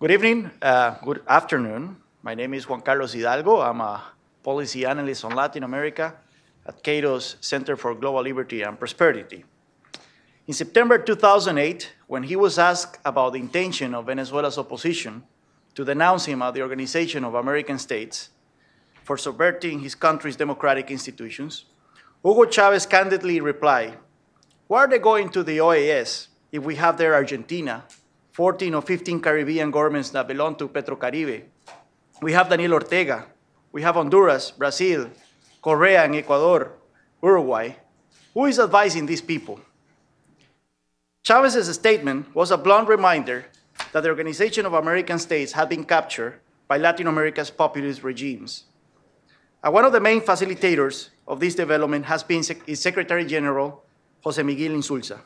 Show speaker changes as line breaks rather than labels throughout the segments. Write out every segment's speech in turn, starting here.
Good evening, good afternoon. My name is Juan Carlos Hidalgo. I'm a policy analyst on Latin America at CATO's Center for Global Liberty and Prosperity. In September 2008, when he was asked about the intention of Venezuela's opposition to denounce him at the Organization of American States for subverting his country's democratic institutions, Hugo Chavez candidly replied, "Why are they going to the OAS if we have there Argentina, 14 or 15 Caribbean governments that belong to Petrocaribe? We have Daniel Ortega. We have Honduras, Brazil, Correa, and Ecuador, Uruguay. Who is advising these people?" Chavez's statement was a blunt reminder that the Organization of American States had been captured by Latin America's populist regimes. And one of the main facilitators of this development has been its Secretary General, José Miguel Insulza.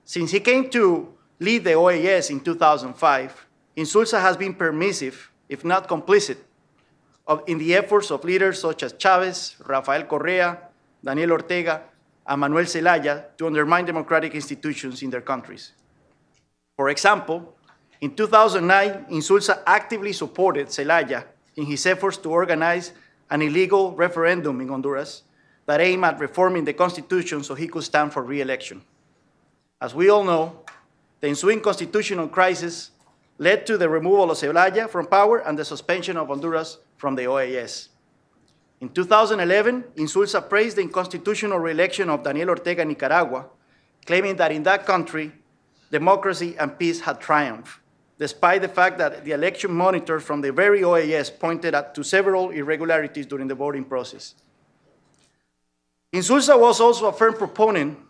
Since he came to lead the OES in 2005, Insulza has been permissive, if not complicit, in the efforts of leaders such as Chavez, Rafael Correa, Daniel Ortega, and Manuel Zelaya to undermine democratic institutions in their countries. For example, in 2009, Insulza actively supported Zelaya in his efforts to organize an illegal referendum in Honduras that aimed at reforming the constitution so he could stand for re-election. As we all know, the ensuing constitutional crisis led to the removal of Zelaya from power and the suspension of Honduras from the OAS. In 2011, Insulza praised the unconstitutional re-election of Daniel Ortega in Nicaragua, claiming that in that country, democracy and peace had triumphed, despite the fact that the election monitors from the very OAS pointed to several irregularities during the voting process. Insulza was also a firm proponent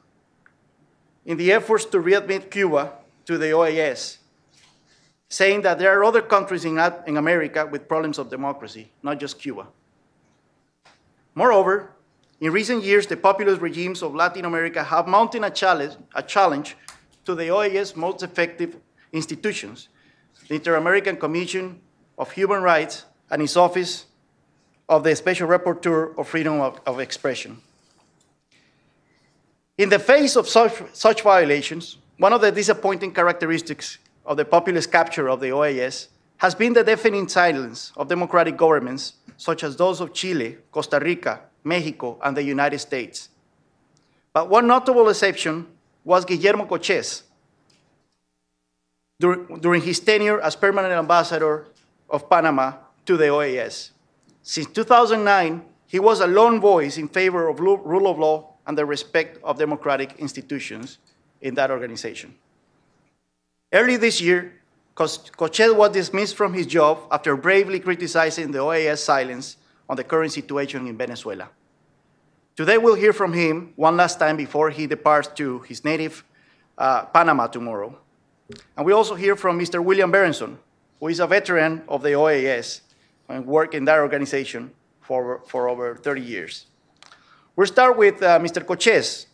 in the efforts to readmit Cuba to the OAS, saying that there are other countries in America with problems of democracy, not just Cuba. Moreover, in recent years, the populist regimes of Latin America have mounted a challenge to the OAS most effective institutions, the Inter-American Commission of Human Rights and its Office of the Special Rapporteur of Freedom of Expression. In the face of such violations, one of the disappointing characteristics of the populist capture of the OAS has been the deafening silence of democratic governments such as those of Chile, Costa Rica, Mexico, and the United States. But one notable exception was Guillermo Cochez during his tenure as permanent ambassador of Panama to the OAS. Since 2009, he was a lone voice in favor of rule of law and the respect of democratic institutions in that organization. Early this year, Cochez was dismissed from his job after bravely criticizing the OAS silence on the current situation in Venezuela. Today, we'll hear from him one last time before he departs to his native Panama tomorrow. And we also hear from Mr. William Berenson, who is a veteran of the OAS and worked in that organization for over 30 years. We'll start with Mr. Cochez,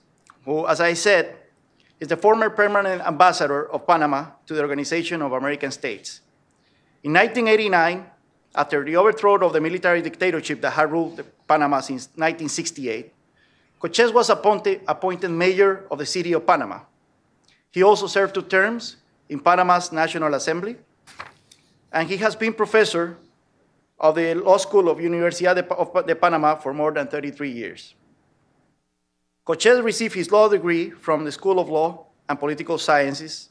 who, as I said, is the former permanent ambassador of Panama to the Organization of American States. In 1989, after the overthrow of the military dictatorship that had ruled Panama since 1968, Cochez was appointed mayor of the city of Panama. He also served 2 terms in Panama's National Assembly, and he has been professor of the Law School of Universidad de Panama for more than 33 years. Cochez received his law degree from the School of Law and Political Sciences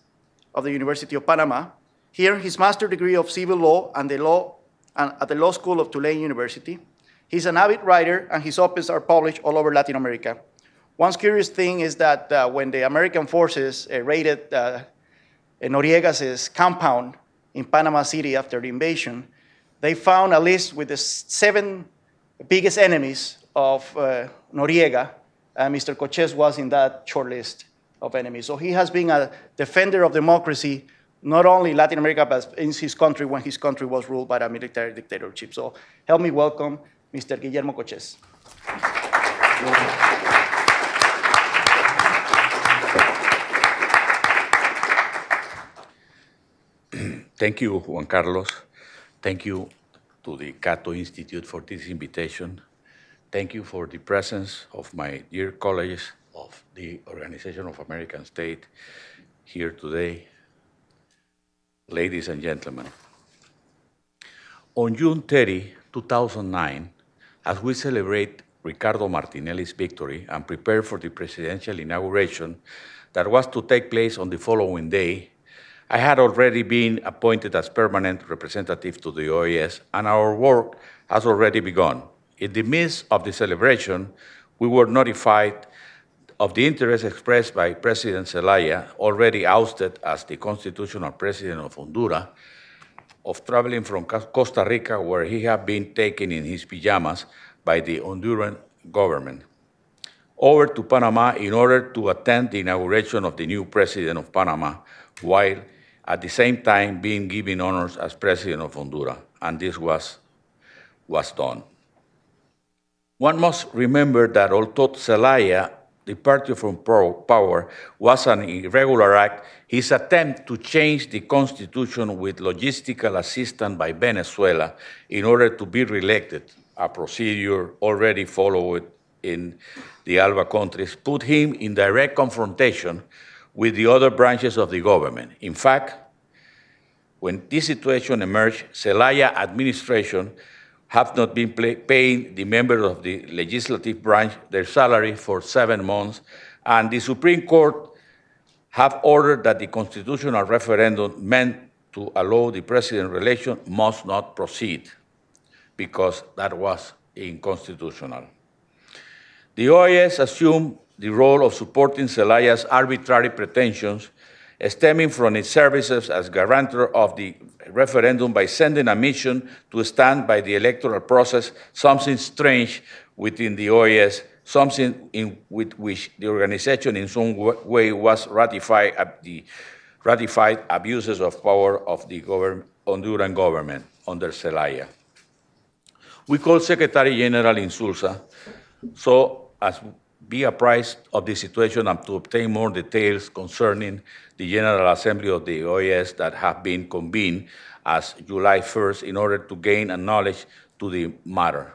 of the University of Panama. He earned his master's degree of civil law at the Law School of Tulane University. He's an avid writer, and his op-eds are published all over Latin America. One curious thing is that when the American forces raided Noriega's compound in Panama City after the invasion, they found a list with the 7 biggest enemies of Noriega, and Mr. Cochez was in that short list of enemies. So he has been a defender of democracy, not only in Latin America, but in his country when his country was ruled by a military dictatorship. So help me welcome Mr. Guillermo Cochez.
Thank you, Juan Carlos. Thank you to the CATO Institute for this invitation. Thank you for the presence of my dear colleagues of the Organization of American States here today. ladies and gentlemen. On June 30, 2009, as we celebrate Ricardo Martinelli's victory and prepare for the presidential inauguration that was to take place on the following day, I had already been appointed as permanent representative to the OES, and our work has already begun. In the midst of the celebration, we were notified of the interest expressed by President Zelaya, already ousted as the constitutional president of Honduras, of traveling from Costa Rica, where he had been taken in his pajamas by the Honduran government, over to Panama in order to attend the inauguration of the new president of Panama, while at the same time being given honors as president of Honduras, and this was done. One must remember that although Zelaya departure from power was an irregular act, his attempt to change the constitution with logistical assistance by Venezuela in order to be reelected, a procedure already followed in the ALBA countries, put him in direct confrontation with the other branches of the government. In fact, when this situation emerged, Zelaya administration have not been paying the members of the legislative branch their salary for 7 months, and the Supreme Court have ordered that the constitutional referendum meant to allow the president election must not proceed, because that was unconstitutional. The OES assumed the role of supporting Zelaya's arbitrary pretensions, stemming from its services as guarantor of the referendum by sending a mission to stand by the electoral process, something strange within the OES, something with which the organization in some way was ratified abuses of power of the Honduran government under Zelaya. We called Secretary General Insulza so as be apprised of the situation and to obtain more details concerning the General Assembly of the OES that have been convened as July 1st in order to gain a knowledge to the matter.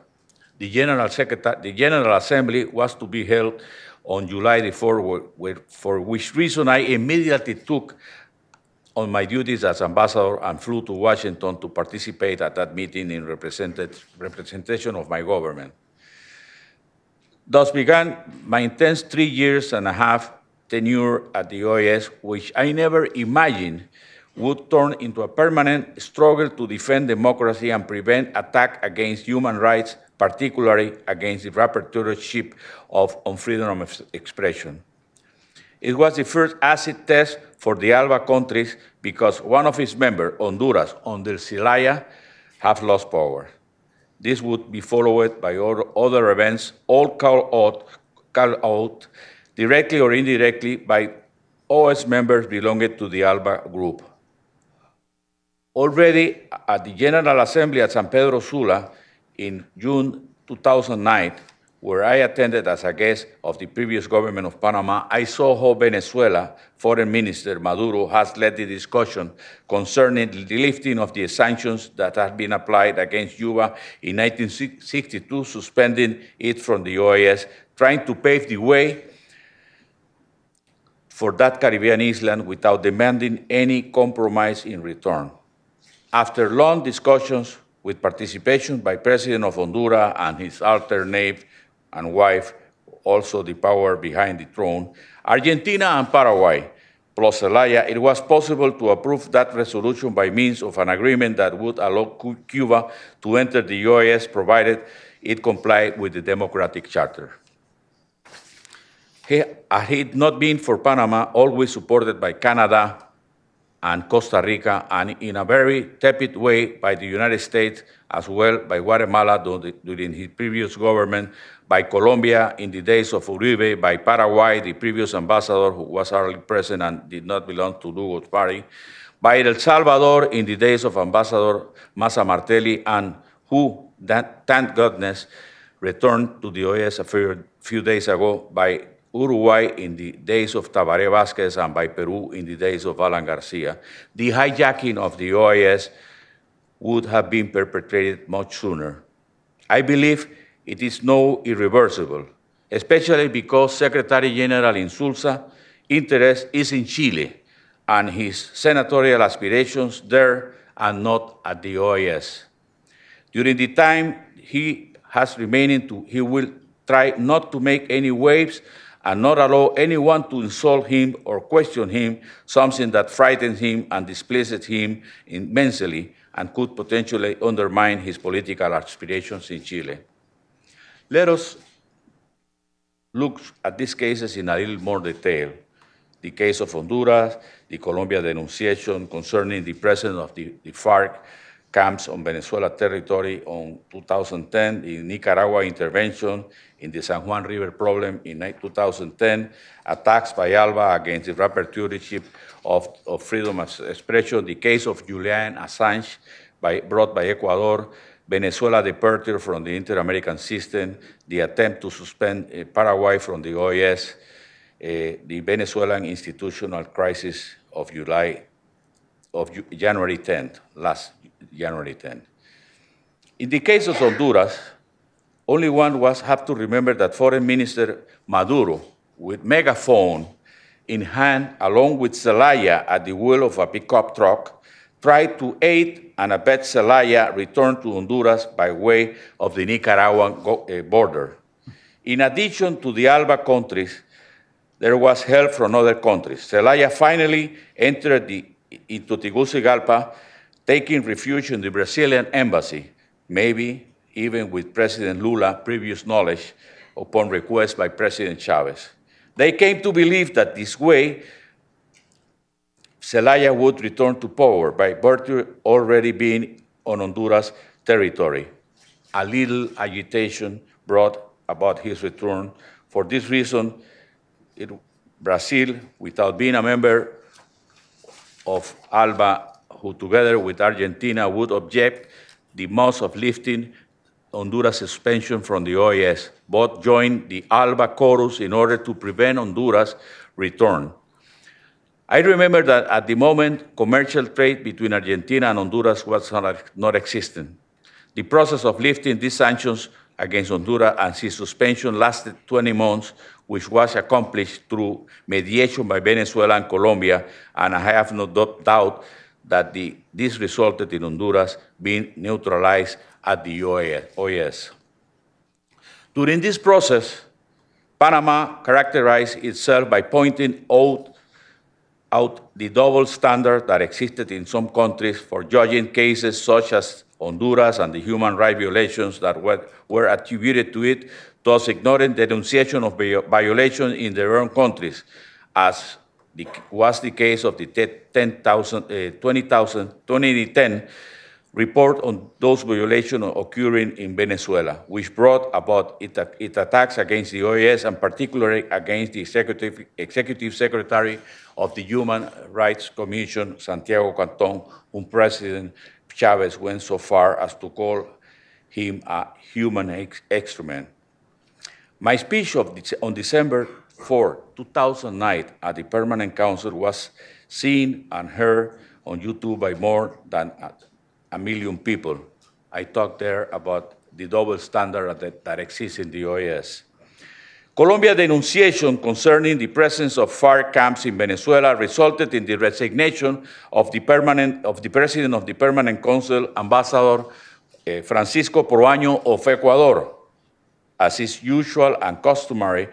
The General Assembly was to be held on July the 4th, for which reason I immediately took on my duties as ambassador and flew to Washington to participate at that meeting in representation of my government. Thus began my intense 3 years and a half tenure at the OES, which I never imagined would turn into a permanent struggle to defend democracy and prevent attack against human rights, particularly against the rapporteurship on freedom of expression. It was the first acid test for the ALBA countries because one of its members, Honduras, under Zelaya, have lost power. This would be followed by other events, all called out directly or indirectly by OS members belonging to the ALBA group. Already at the General Assembly at San Pedro Sula in June 2009, where I attended as a guest of the previous government of Panama, I saw how Venezuela Foreign Minister Maduro has led the discussion concerning the lifting of the sanctions that had been applied against Cuba in 1962, suspending it from the OES, trying to pave the way for that Caribbean island without demanding any compromise in return. After long discussions with participation by President of Honduras and his alternate and wife, also the power behind the throne, Argentina and Paraguay, plus Zelaya, it was possible to approve that resolution by means of an agreement that would allow Cuba to enter the OES, provided it complied with the Democratic Charter. Had it not been for Panama, always supported by Canada and Costa Rica, and in a very tepid way by the United States, as well by Guatemala during his previous government, by Colombia in the days of Uribe, by Paraguay, the previous ambassador who was hardly present and did not belong to Lugo's party, by El Salvador in the days of Ambassador Massa Martelli, and who, thank goodness, returned to the OES a few days ago, by Uruguay in the days of Tabaré Vázquez, and by Peru in the days of Alan Garcia. The hijacking of the OES would have been perpetrated much sooner. I believe it is now irreversible, especially because Secretary General Insulza's interest is in Chile, and his senatorial aspirations there and not at the OAS. During the time he has remaining, he will try not to make any waves and not allow anyone to insult him or question him, something that frightens him and displeases him immensely and could potentially undermine his political aspirations in Chile. Let us look at these cases in a little more detail. The case of Honduras, the Colombia denunciation concerning the presence of the FARC camps on Venezuela territory on 2010, the Nicaragua intervention in the San Juan River problem in 2010, attacks by ALBA against the rapporteurship of freedom of expression, the case of Julian Assange brought by Ecuador, Venezuela departure from the Inter-American system, the attempt to suspend Paraguay from the OES, the Venezuelan institutional crisis of January 10th, last January 10th. In the case of Honduras, only one have to remember that Foreign Minister Maduro, with megaphone in hand, along with Zelaya at the wheel of a pickup truck, tried to aid and abet Zelaya return to Honduras by way of the Nicaraguan border. In addition to the ALBA countries, there was help from other countries. Zelaya finally entered into Tegucigalpa, taking refuge in the Brazilian embassy, maybe even with President Lula's previous knowledge upon request by President Chavez. They came to believe that this way, Zelaya would return to power by virtue already being on Honduras territory. A little agitation brought about his return. For this reason, Brazil, without being a member of ALBA, who together with Argentina would object the most of lifting Honduras' suspension from the OES. Both joined the ALBA chorus in order to prevent Honduras' return. I remember that at the moment, commercial trade between Argentina and Honduras was not existent. The process of lifting these sanctions against Honduras and its suspension lasted 20 months, which was accomplished through mediation by Venezuela and Colombia, and I have no doubt that this resulted in Honduras being neutralized at the OES. During this process, Panama characterized itself by pointing out the double standard that existed in some countries for judging cases such as Honduras and the human rights violations that were attributed to it, thus ignoring the denunciation of violations in their own countries, as was the case of the 2010 report on those violations occurring in Venezuela, which brought about its attacks against the OES and particularly against the Executive Secretary of the Human Rights Commission, Santiago Cantón, whom President Chavez went so far as to call him a human excrement. My speech on December 4, 2009 at the Permanent Council was seen and heard on YouTube by more than 1 million people. I talked there about the double standard that exists in the OES. Colombia denunciation concerning the presence of FARC camps in Venezuela resulted in the resignation of the President of the Permanent Council, Ambassador Francisco Proaño of Ecuador. As is usual and customary,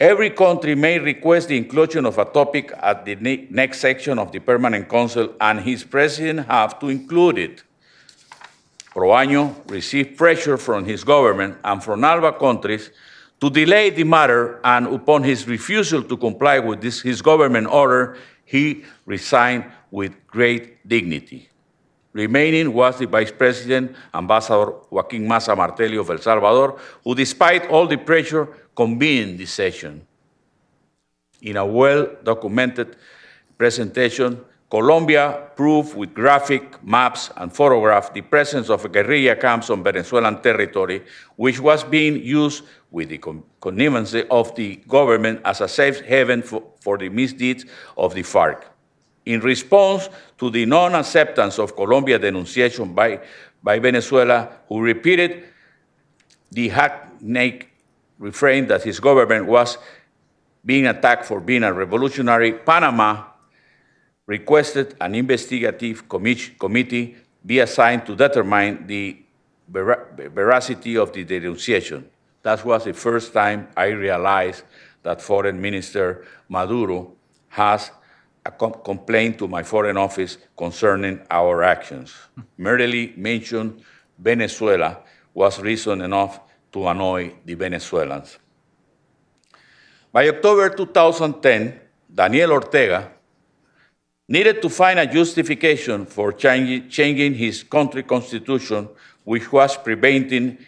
every country may request the inclusion of a topic at the next section of the Permanent Council, and his president have to include it. Proaño received pressure from his government and from ALBA countries to delay the matter, and upon his refusal to comply with his government order, he resigned with great dignity. Remaining was the Vice President, Ambassador Joaquín Maza Martelli of El Salvador, who, despite all the pressure, convened the session. In a well-documented presentation, Colombia proved with graphic maps and photographs the presence of guerrilla camps on Venezuelan territory, which was being used with the connivance of the government as a safe haven for the misdeeds of the FARC. In response to the non-acceptance of Colombia denunciation by Venezuela, who repeated the hackneyed refrain that his government was being attacked for being a revolutionary, Panama requested an investigative committee be assigned to determine the veracity of the denunciation. That was the first time I realized that Foreign Minister Maduro has a complaint to my Foreign Office concerning our actions. Merely mention Venezuela was reason enough to annoy the Venezuelans. By October 2010, Daniel Ortega needed to find a justification for changing his country constitution, which was preventing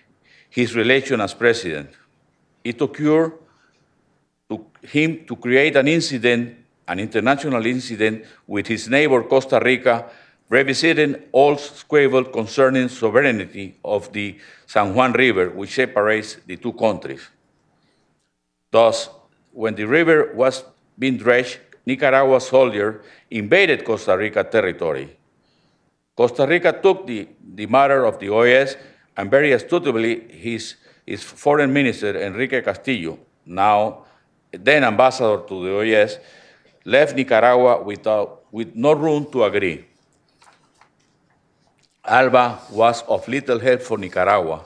his reelection as president. It occurred to him to create an incident, an international incident, with his neighbor Costa Rica, revisiting old squabble concerning sovereignty of the San Juan River, which separates the two countries. Thus, when the river was being dredged, Nicaragua soldiers invaded Costa Rica territory. Costa Rica took the matter of the OES, and very astutely, his foreign minister, Enrique Castillo, then ambassador to the OES, left Nicaragua with no room to agree. ALBA was of little help for Nicaragua,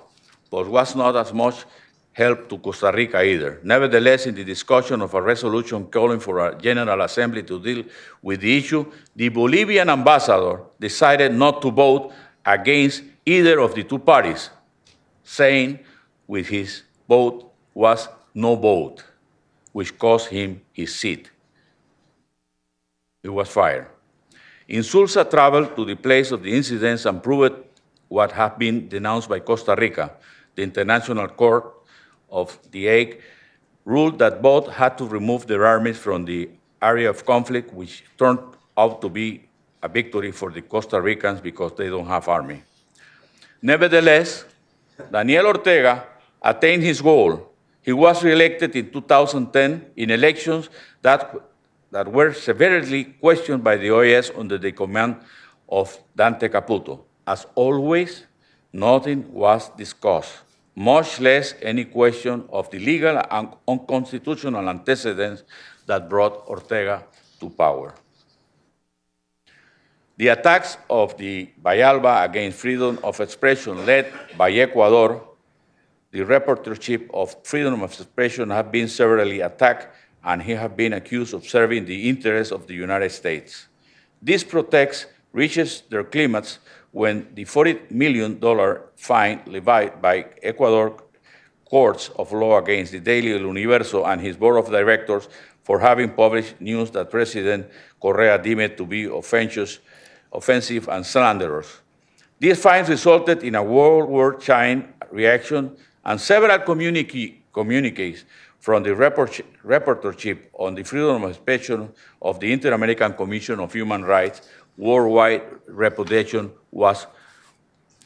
but was not as much help to Costa Rica either. Nevertheless, in the discussion of a resolution calling for a General Assembly to deal with the issue, the Bolivian ambassador decided not to vote against either of the two parties, saying with his vote was no vote, which cost him his seat. He was fired. Insulza traveled to the place of the incidents and proved what had been denounced by Costa Rica. The International Court of The Hague ruled that both had to remove their armies from the area of conflict, which turned out to be a victory for the Costa Ricans because they don't have army. Nevertheless, Daniel Ortega attained his goal. He was reelected in 2010 in elections that were severely questioned by the OES under the command of Dante Caputo. As always, nothing was discussed, much less any question of the legal and unconstitutional antecedents that brought Ortega to power. The attacks by ALBA against freedom of expression led by Ecuador, the rapporteurship of freedom of expression, have been severely attacked, and he has been accused of serving the interests of the United States. These protests reaches their climax when the $40 million fine levied by Ecuador courts of law against the daily El Universo and his board of directors for having published news that President Correa deemed to be offensive and slanderous. These fines resulted in a worldwide chain reaction, and several communiques from the rapporteurship on the freedom of expression of the Inter-American Commission of Human Rights. Worldwide reputation was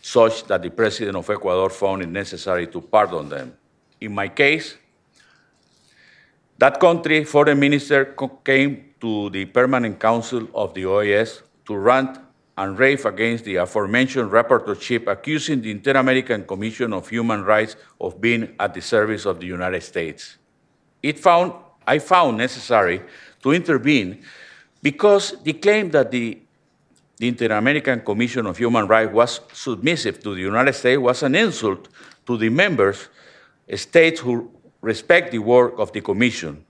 such that the President of Ecuador found it necessary to pardon them. In my case, that country foreign minister came to the Permanent Council of the OES to rant and rave against the aforementioned rapporteurship, accusing the Inter-American Commission of Human Rights of being at the service of the United States. I found necessary to intervene because the claim that the Inter-American Commission of Human Rights was submissive to the United States was an insult to the members states who respect the work of the Commission.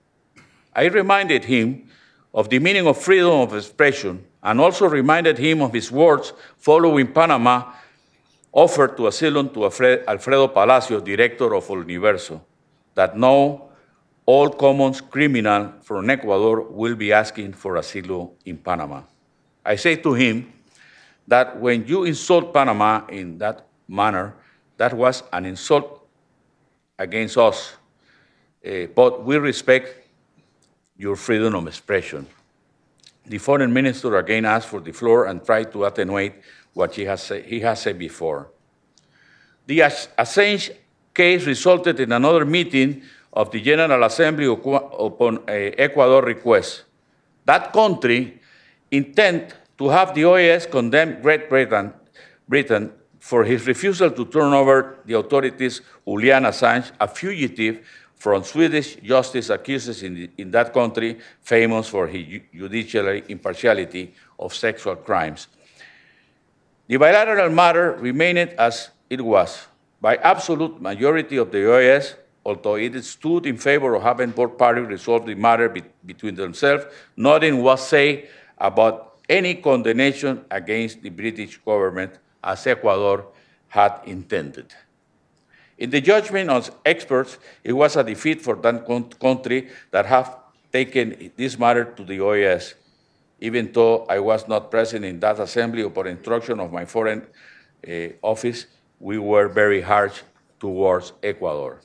I reminded him of the meaning of freedom of expression and also reminded him of his words following Panama offered to asylum to Alfredo Palacio, director of El Universo, that now all common criminals from Ecuador will be asking for asylum in Panama. I say to him that when you insult Panama in that manner, that was an insult against us, but we respect your freedom of expression. The foreign minister again asked for the floor and tried to attenuate what he has said before. The Assange case resulted in another meeting of the General Assembly upon Ecuador request. That country intend to have the OES condemn Great Britain for his refusal to turn over the authorities Julian Assange, a fugitive from Swedish justice accuses in that country, famous for his judicial impartiality of sexual crimes. The bilateral matter remained as it was. By absolute majority of the OAS, although it stood in favor of having both parties resolve the matter between themselves, nothing was said about any condemnation against the British government as Ecuador had intended. In the judgment of experts, it was a defeat for that country that have taken this matter to the OAS. Even though I was not present in that assembly upon instruction of my foreign office, we were very harsh towards Ecuador.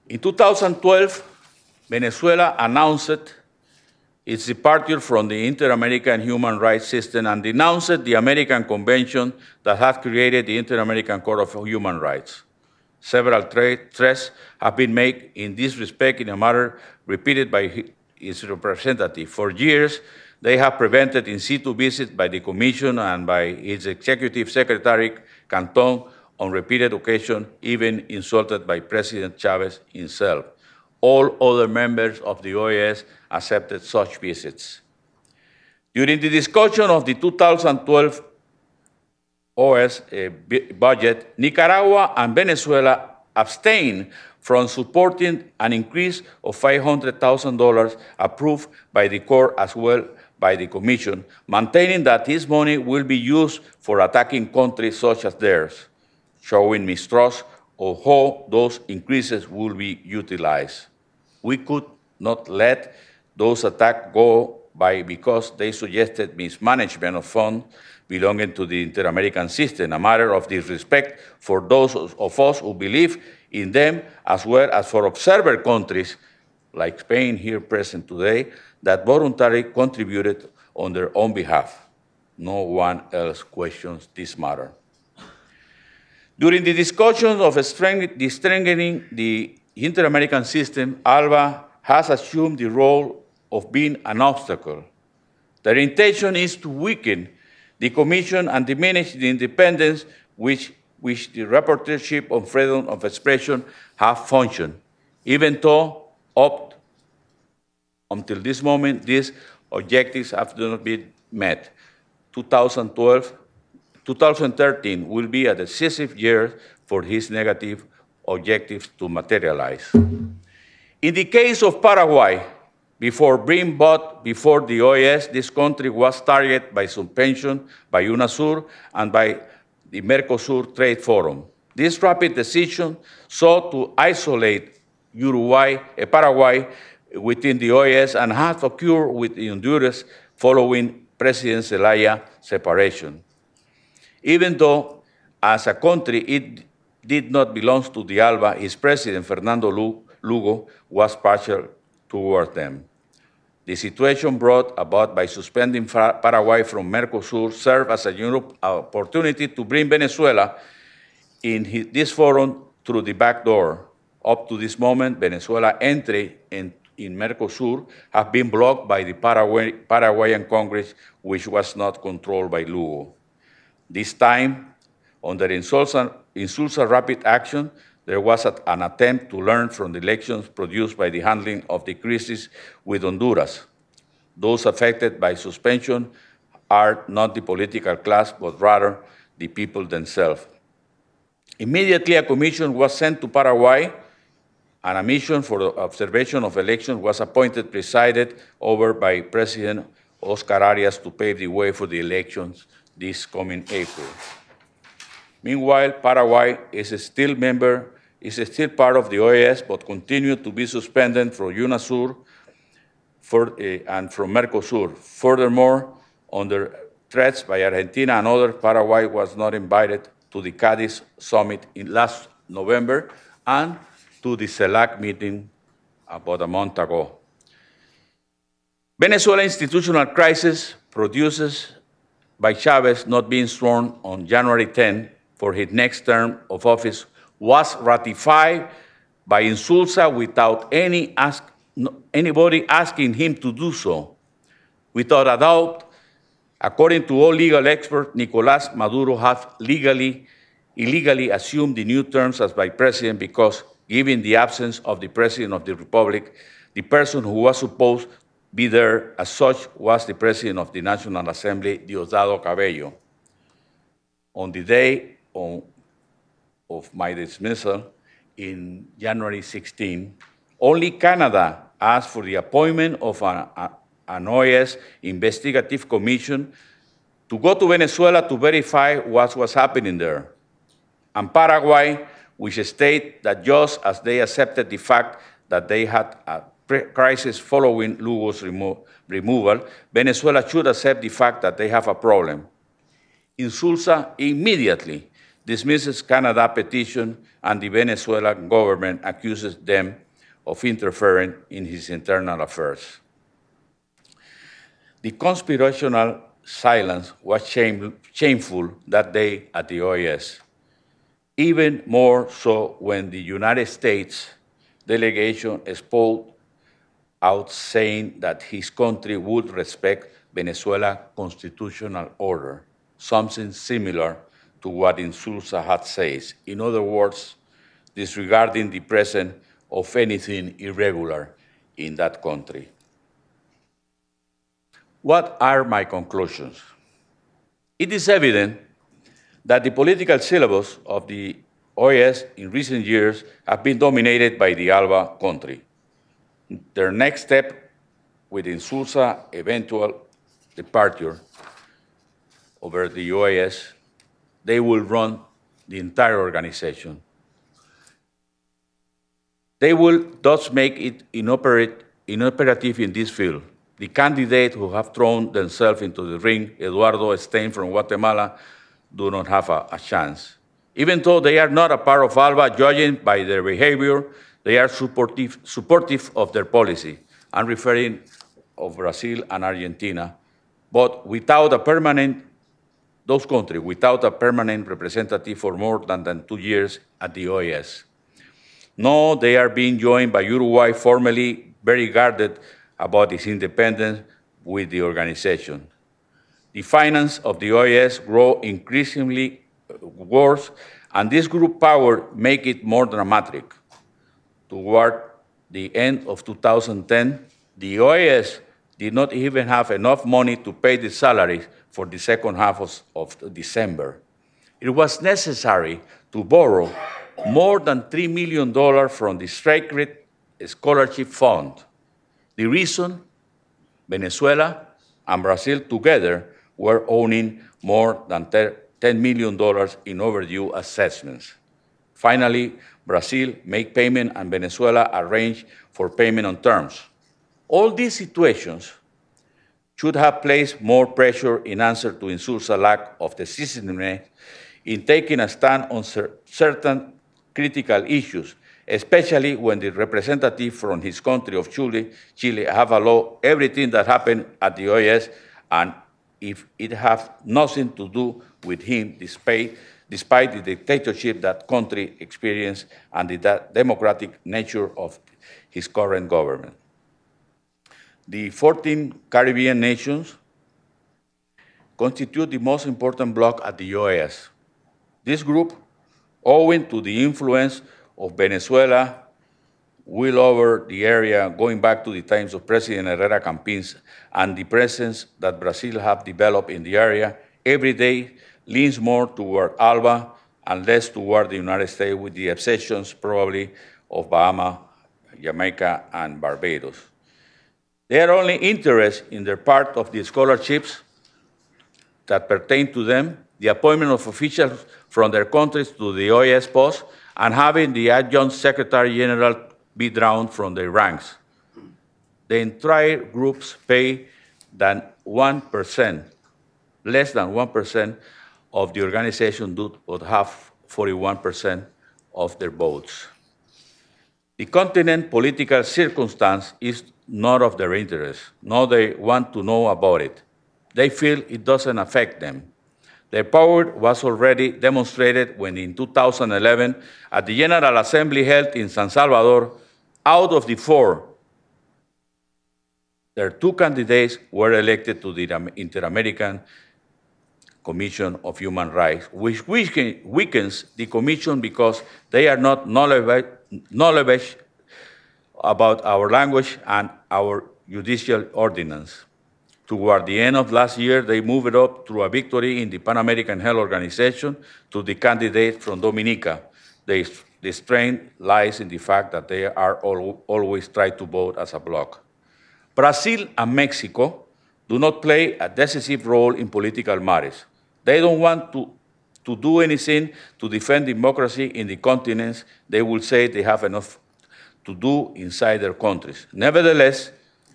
In 2012, Venezuela announced its departure from the Inter-American human rights system and denounced the American Convention that had created the Inter-American Court of Human Rights. Several threats have been made in this respect in a matter repeated by its representative. For years, they have prevented in situ visits by the Commission and by its Executive Secretary, Canton, on repeated occasions, even insulted by President Chavez himself. All other members of the OAS accepted such visits. During the discussion of the 2012 OAS budget, Nicaragua and Venezuela abstained from supporting an increase of $500,000 approved by the court as well by the Commission, maintaining that this money will be used for attacking countries such as theirs, showing mistrust of how those increases will be utilized. We could not let those attacks go by because they suggested mismanagement of funds belonging to the Inter-American system, a matter of disrespect for those of us who believe in them, as well as for observer countries like Spain here present today that voluntarily contributed on their own behalf. No one else questions this matter. During the discussions of strengthening the Inter-American system, ALBA has assumed the role of being an obstacle. Their intention is to weaken the Commission and diminish the independence which the rapporteurship on freedom of expression have functioned, even though up until this moment, these objectives have not been met. 2013 will be a decisive year for these negative objectives to materialize. In the case of Paraguay, before being brought before the OAS, this country was targeted by suspension by UNASUR and by the Mercosur Trade Forum. This rapid decision sought to isolate Paraguay within the OAS and had occurred with Honduras following President Zelaya's separation. Even though, as a country, it did not belong to the ALBA, its president, Fernando Lugo, was partial toward them. The situation brought about by suspending Paraguay from Mercosur served as an opportunity to bring Venezuela in this forum through the back door. Up to this moment, Venezuela's entry in Mercosur has been blocked by the Paraguayan Congress, which was not controlled by Lugo. This time, under Insulsa rapid action, there was an attempt to learn from the elections produced by the handling of the crisis with Honduras. Those affected by suspension are not the political class, but rather the people themselves. Immediately, a commission was sent to Paraguay, and a mission for the observation of elections was appointed, presided over by President Oscar Arias to pave the way for the elections this coming April. Meanwhile, Paraguay is still part of the OAS, but continued to be suspended from UNASUR and from Mercosur. Furthermore, under threats by Argentina and others, Paraguay was not invited to the Cadiz summit in last November and to the CELAC meeting about a month ago. Venezuela institutional crisis produces by Chavez not being sworn on January 10 for his next term of office was ratified by Insulsa without anybody asking him to do so. Without a doubt, according to all legal experts, Nicolás Maduro has illegally assumed the new terms as vice president because given the absence of the President of the Republic. The person who was supposed to be there as such was the President of the National Assembly, Diosdado Cabello. On the day of my dismissal in January 16, only Canada asked for the appointment of an OES investigative commission to go to Venezuela to verify what was happening there. And Paraguay, which stated that just as they accepted the fact that they had a crisis following Lugo's removal, Venezuela should accept the fact that they have a problem. Insulza immediately dismisses Canada's petition, and the Venezuelan government accuses them of interfering in his internal affairs. The conspirational silence was shameful that day at the OES, even more so when the United States delegation spoke out saying that his country would respect Venezuela's constitutional order, something similar to what Insulza had said. In other words, disregarding the presence of anything irregular in that country. What are my conclusions? It is evident that the political syllabus of the OES in recent years have been dominated by the ALBA country. Their next step with Insulza's eventual departure over the OES, they will run the entire organization. They will thus make it inoperative in this field. The candidates who have thrown themselves into the ring, Eduardo Stein from Guatemala, do not have a chance. Even though they are not a part of ALBA, judging by their behavior, they are supportive of their policy. I'm referring of Brazil and Argentina, but without a permanent, those countries, without a permanent representative for more than 2 years at the OES. No, they are being joined by Uruguay, formerly very guarded about its independence with the organization. The finance of the OES grow increasingly worse, and this group power make it more dramatic. Toward the end of 2010, the OES did not even have enough money to pay the salaries for the second half of December. It was necessary to borrow more than $3 million from the Sacred Scholarship Fund. The reason, Venezuela and Brazil together were owning more than $10 million in overdue assessments. Finally, Brazil made payment and Venezuela arranged for payment on terms. All these situations should have placed more pressure in answer to Insulza's lack of decisiveness in taking a stand on certain critical issues, especially when the representative from his country of Chile have allowed everything that happened at the OES, and if it has nothing to do with him, despite the dictatorship that country experienced and the democratic nature of his current government. The 14 Caribbean nations constitute the most important bloc at the OES. This group, owing to the influence of Venezuela, will over the area going back to the times of President Herrera Campins and the presence that Brazil have developed in the area, every day leans more toward ALBA and less toward the United States, with the exceptions probably of Bahamas, Jamaica, and Barbados. They are only interested in their part of the scholarships that pertain to them, the appointment of officials from their countries to the OES post, and having the adjunct Secretary General be drawn from their ranks. The entire groups pay than 1%, less than 1% of the organization would have 41% of their votes. The continent political circumstance is not of their interest, nor they want to know about it. They feel it doesn't affect them. Their power was already demonstrated when in 2011, at the General Assembly held in San Salvador, out of the 4, their 2 candidates were elected to the Inter-American Commission of Human Rights, which weakens the Commission because they are not knowledge about our language and our judicial ordinance. Toward the end of last year, they moved up through a victory in the Pan American Health Organization to the candidate from Dominica. The strength lies in the fact that they are always try to vote as a bloc. Brazil and Mexico do not play a decisive role in political matters. They don't want to do anything to defend democracy in the continents. They will say they have enough to do inside their countries. Nevertheless,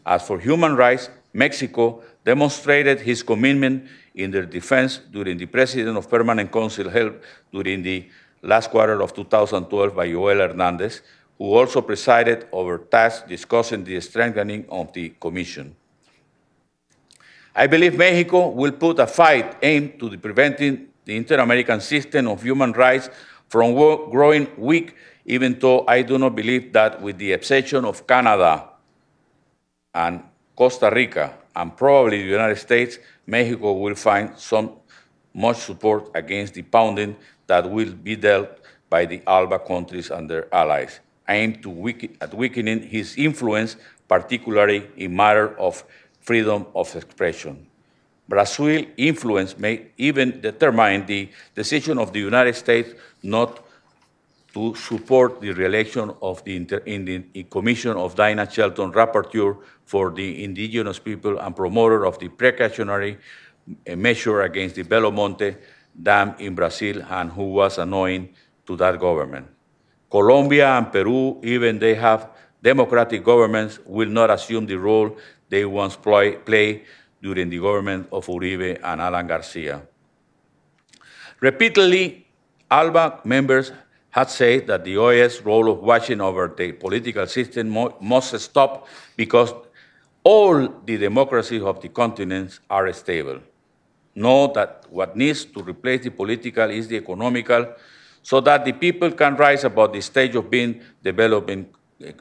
as for human rights, Mexico demonstrated his commitment in their defense during the President of Permanent Council held during the last quarter of 2012 by Joel Hernandez, who also presided over tasks discussing the strengthening of the Commission. I believe Mexico will put a fight aimed to preventing the inter-American system of human rights from growing weak, even though I do not believe that, with the exception of Canada and Costa Rica, and probably the United States, Mexico will find much support against the pounding that will be dealt by the ALBA countries and their allies, aimed at weakening his influence, particularly in matters of freedom of expression. Brazil's influence may even determine the decision of the United States not to support the re-election of the Commission of Dinah Shelton, Rapporteur for the Indigenous People and promoter of the precautionary measure against the Belo Monte Dam in Brazil, and who was annoying to that government. Colombia and Peru, even they have democratic governments, will not assume the role they once played during the government of Uribe and Alan Garcia. Repeatedly, ALBA members had said that the OEA's role of watching over the political system must stop because all the democracies of the continents are stable. Know that what needs to replace the political is the economical, so that the people can rise above the stage of being developing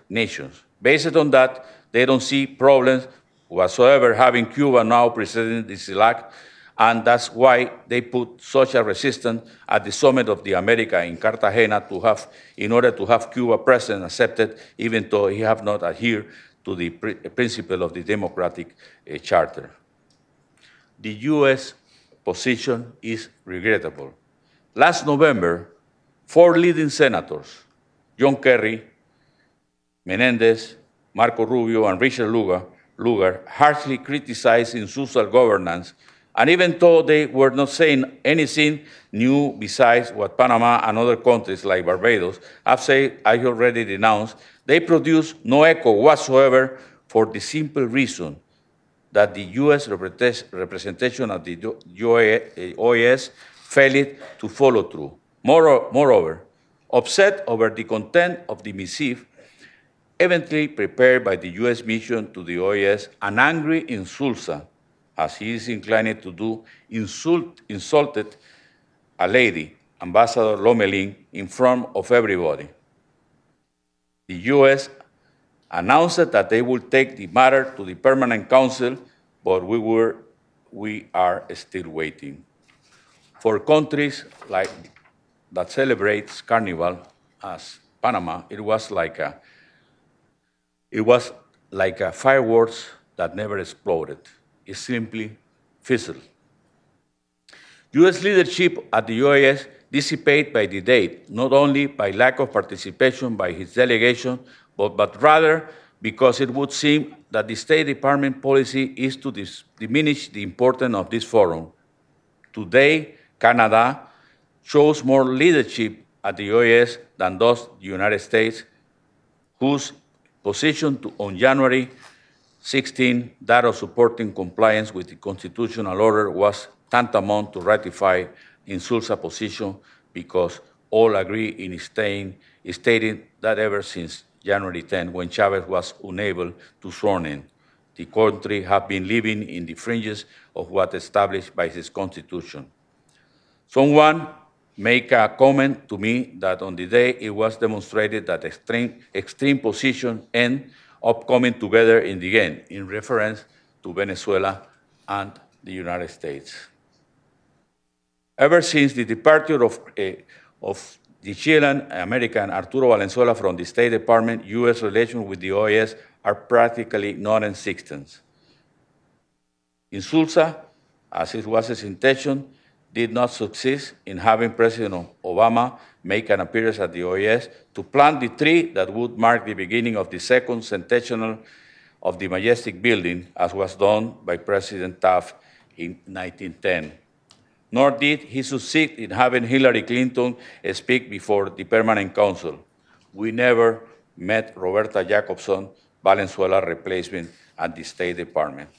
nations. Based on that, they don't see problems whatsoever having Cuba now president-elect, and that's why they put such a resistance at the summit of the America in Cartagena in order to have Cuba president accepted, even though he have not adhered to the principle of the democratic charter. The U.S. position is regrettable. Last November, 4 leading senators, John Kerry, Menendez, Marco Rubio, and Richard Lugar, harshly criticized insufficient governance, and even though they were not saying anything new besides what Panama and other countries like Barbados have said, I already denounced, they produced no echo whatsoever for the simple reason that the U.S. representation at the OES failed to follow through. Moreover, upset over the content of the missive, eventually prepared by the U.S. mission to the OES, an angry insulsa, as he is inclined to do, insulted a lady, Ambassador Lomelin, in front of everybody. The U.S. announced that they will take the matter to the Permanent Council, but we are still waiting. For countries that celebrates Carnival, as Panama, it was like a fireworks that never exploded. It simply fizzled. U.S. leadership at the OAS dissipated by the date, not only by lack of participation by his delegation, but rather because it would seem that the State Department policy is to diminish the importance of this forum. Today, Canada shows more leadership at the OAS than does the United States, whose position on January 16, that of supporting compliance with the constitutional order, was tantamount to ratify Insulza's position because all agree in stating that ever since January 10, when Chavez was unable to sworn in, the country had been living in the fringes of what established by his constitution. Someone make a comment to me that on the day it was demonstrated that extreme position and upcoming together in the end, in reference to Venezuela and the United States. Ever since the departure of the the Chilean American Arturo Valenzuela from the State Department, U.S. relations with the OES are practically non-existent. Insulza, as it was his intention, did not succeed in having President Obama make an appearance at the OES to plant the tree that would mark the beginning of the second centennial of the majestic building, as was done by President Taft in 1910. Nor did he succeed in having Hillary Clinton speak before the Permanent Council. We never met Roberta Jacobson, Valenzuela's replacement at the State Department.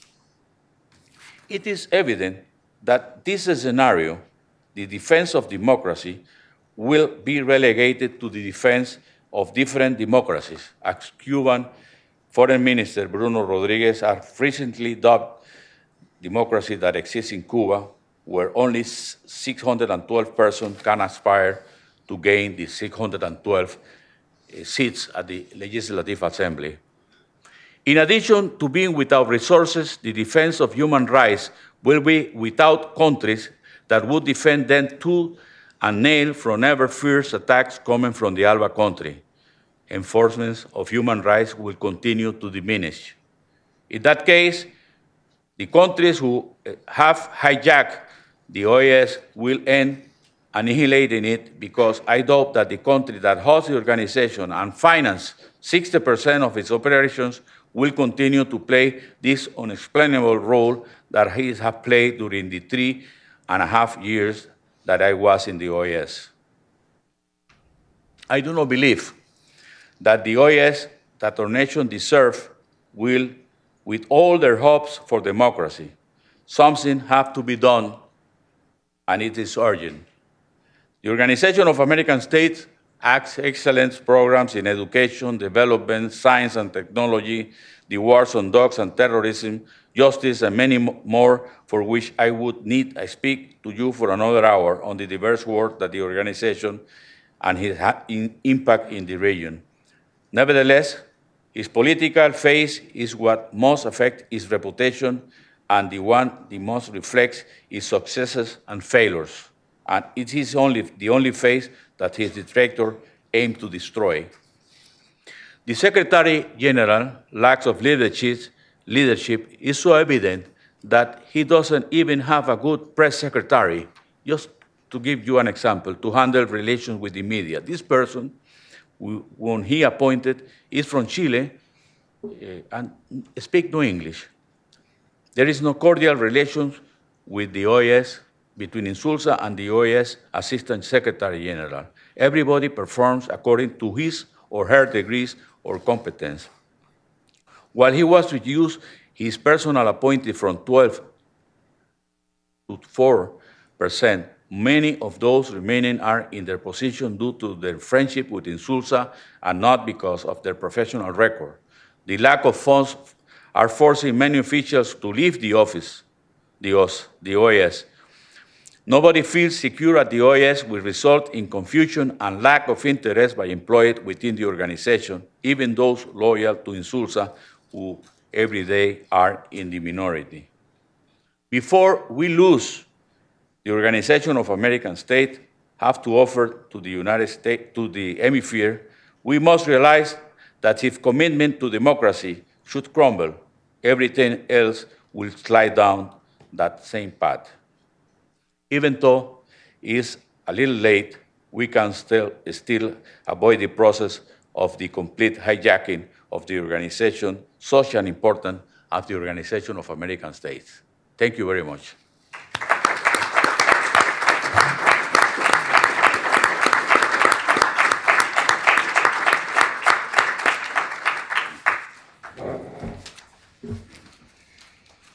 It is evident that this scenario, the defense of democracy, will be relegated to the defense of different democracies, as Cuban Foreign Minister Bruno Rodriguez has recently dubbed democracy that exists in Cuba, where only 612 persons can aspire to gain the 612 seats at the Legislative Assembly. In addition to being without resources, the defense of human rights will be without countries that would defend them tooth and nail from ever fierce attacks coming from the Alba country. Enforcement of human rights will continue to diminish. In that case, the countries who have hijacked the OES will end annihilating it, because I doubt that the country that hosts the organization and finances 60% of its operations will continue to play this unexplainable role that he has played during the 3.5 years that I was in the OES. I do not believe that the OES that our nation deserves will, with all their hopes for democracy, something has to be done, and it is urgent. The Organization of American States acts excellence programs in education, development, science and technology, the wars on drugs and terrorism, justice, and many more, for which I would need to speak to you for another hour on the diverse work that the organization and its impact in the region. Nevertheless, its political phase is what most affects its reputation, and the one that most reflects its successes and failures. And it is the only phase that his director aimed to destroy. The Secretary General lack of leadership is so evident that he doesn't even have a good press secretary. Just to give you an example, to handle relations with the media. This person, when he appointed, is from Chile and speaks no English. There is no cordial relations with the OES, between Insulza and the OES Assistant Secretary General. Everybody performs according to his or her degrees or competence. While he was reduced his personal appointee from 12 to 4%, many of those remaining are in their position due to their friendship with Insulza and not because of their professional record. The lack of funds are forcing many officials to leave the office, the OES. Nobody feels secure at the OES will result in confusion and lack of interest by employees within the organization, even those loyal to Insulza, who every day are in the minority. Before we lose, the Organization of American States have to offer to the United States, to the hemisphere, we must realize that if commitment to democracy should crumble, everything else will slide down that same path. Even though it's a little late, we can still avoid the process of the complete hijacking of the organization, such an important as the Organization of American States. Thank you very much.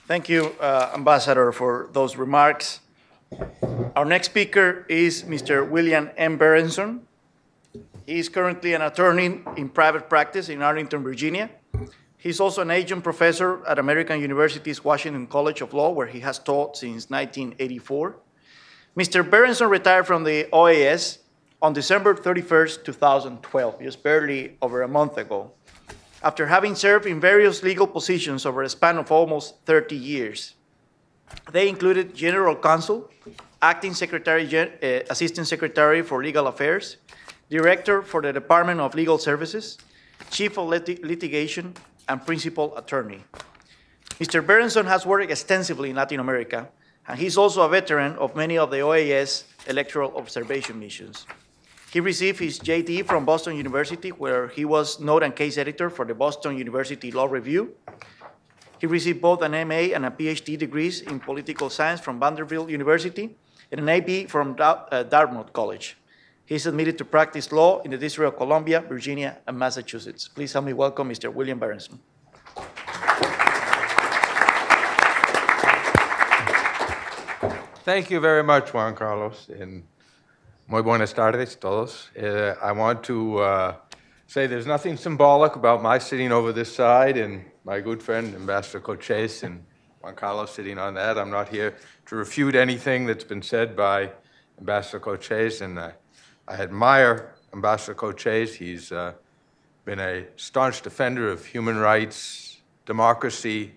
Thank you, Ambassador, for those remarks. Our next speaker is Mr. William M. Berenson. He is currently an attorney in private practice in Arlington, Virginia. He's also an adjunct professor at American University's Washington College of Law, where he has taught since 1984. Mr. Berenson retired from the OAS on December 31st, 2012, just barely over a month ago, after having served in various legal positions over a span of almost 30 years. They included General Counsel, Acting Secretary, Assistant Secretary for Legal Affairs, Director for the Department of Legal Services, Chief of Litigation, and Principal Attorney. Mr. Berenson has worked extensively in Latin America, and he's also a veteran of many of the OEA's electoral observation missions. He received his JD from Boston University, where he was note and case editor for the Boston University Law Review. He received both an MA and a PhD degrees in political science from Vanderbilt University and an AB from Dartmouth College. He's admitted to practice law in the District of Columbia, Virginia, and Massachusetts. Please help me welcome Mr. William Berenson.
Thank you very much, Juan Carlos, and muy buenas tardes, todos. I want to say there's nothing symbolic about my sitting over this side and my good friend, Ambassador Cochez, and Juan Carlos sitting on that. I'm not here to refute anything that's been said by Ambassador Cochez, and I admire Ambassador Cochez. He's been a staunch defender of human rights, democracy,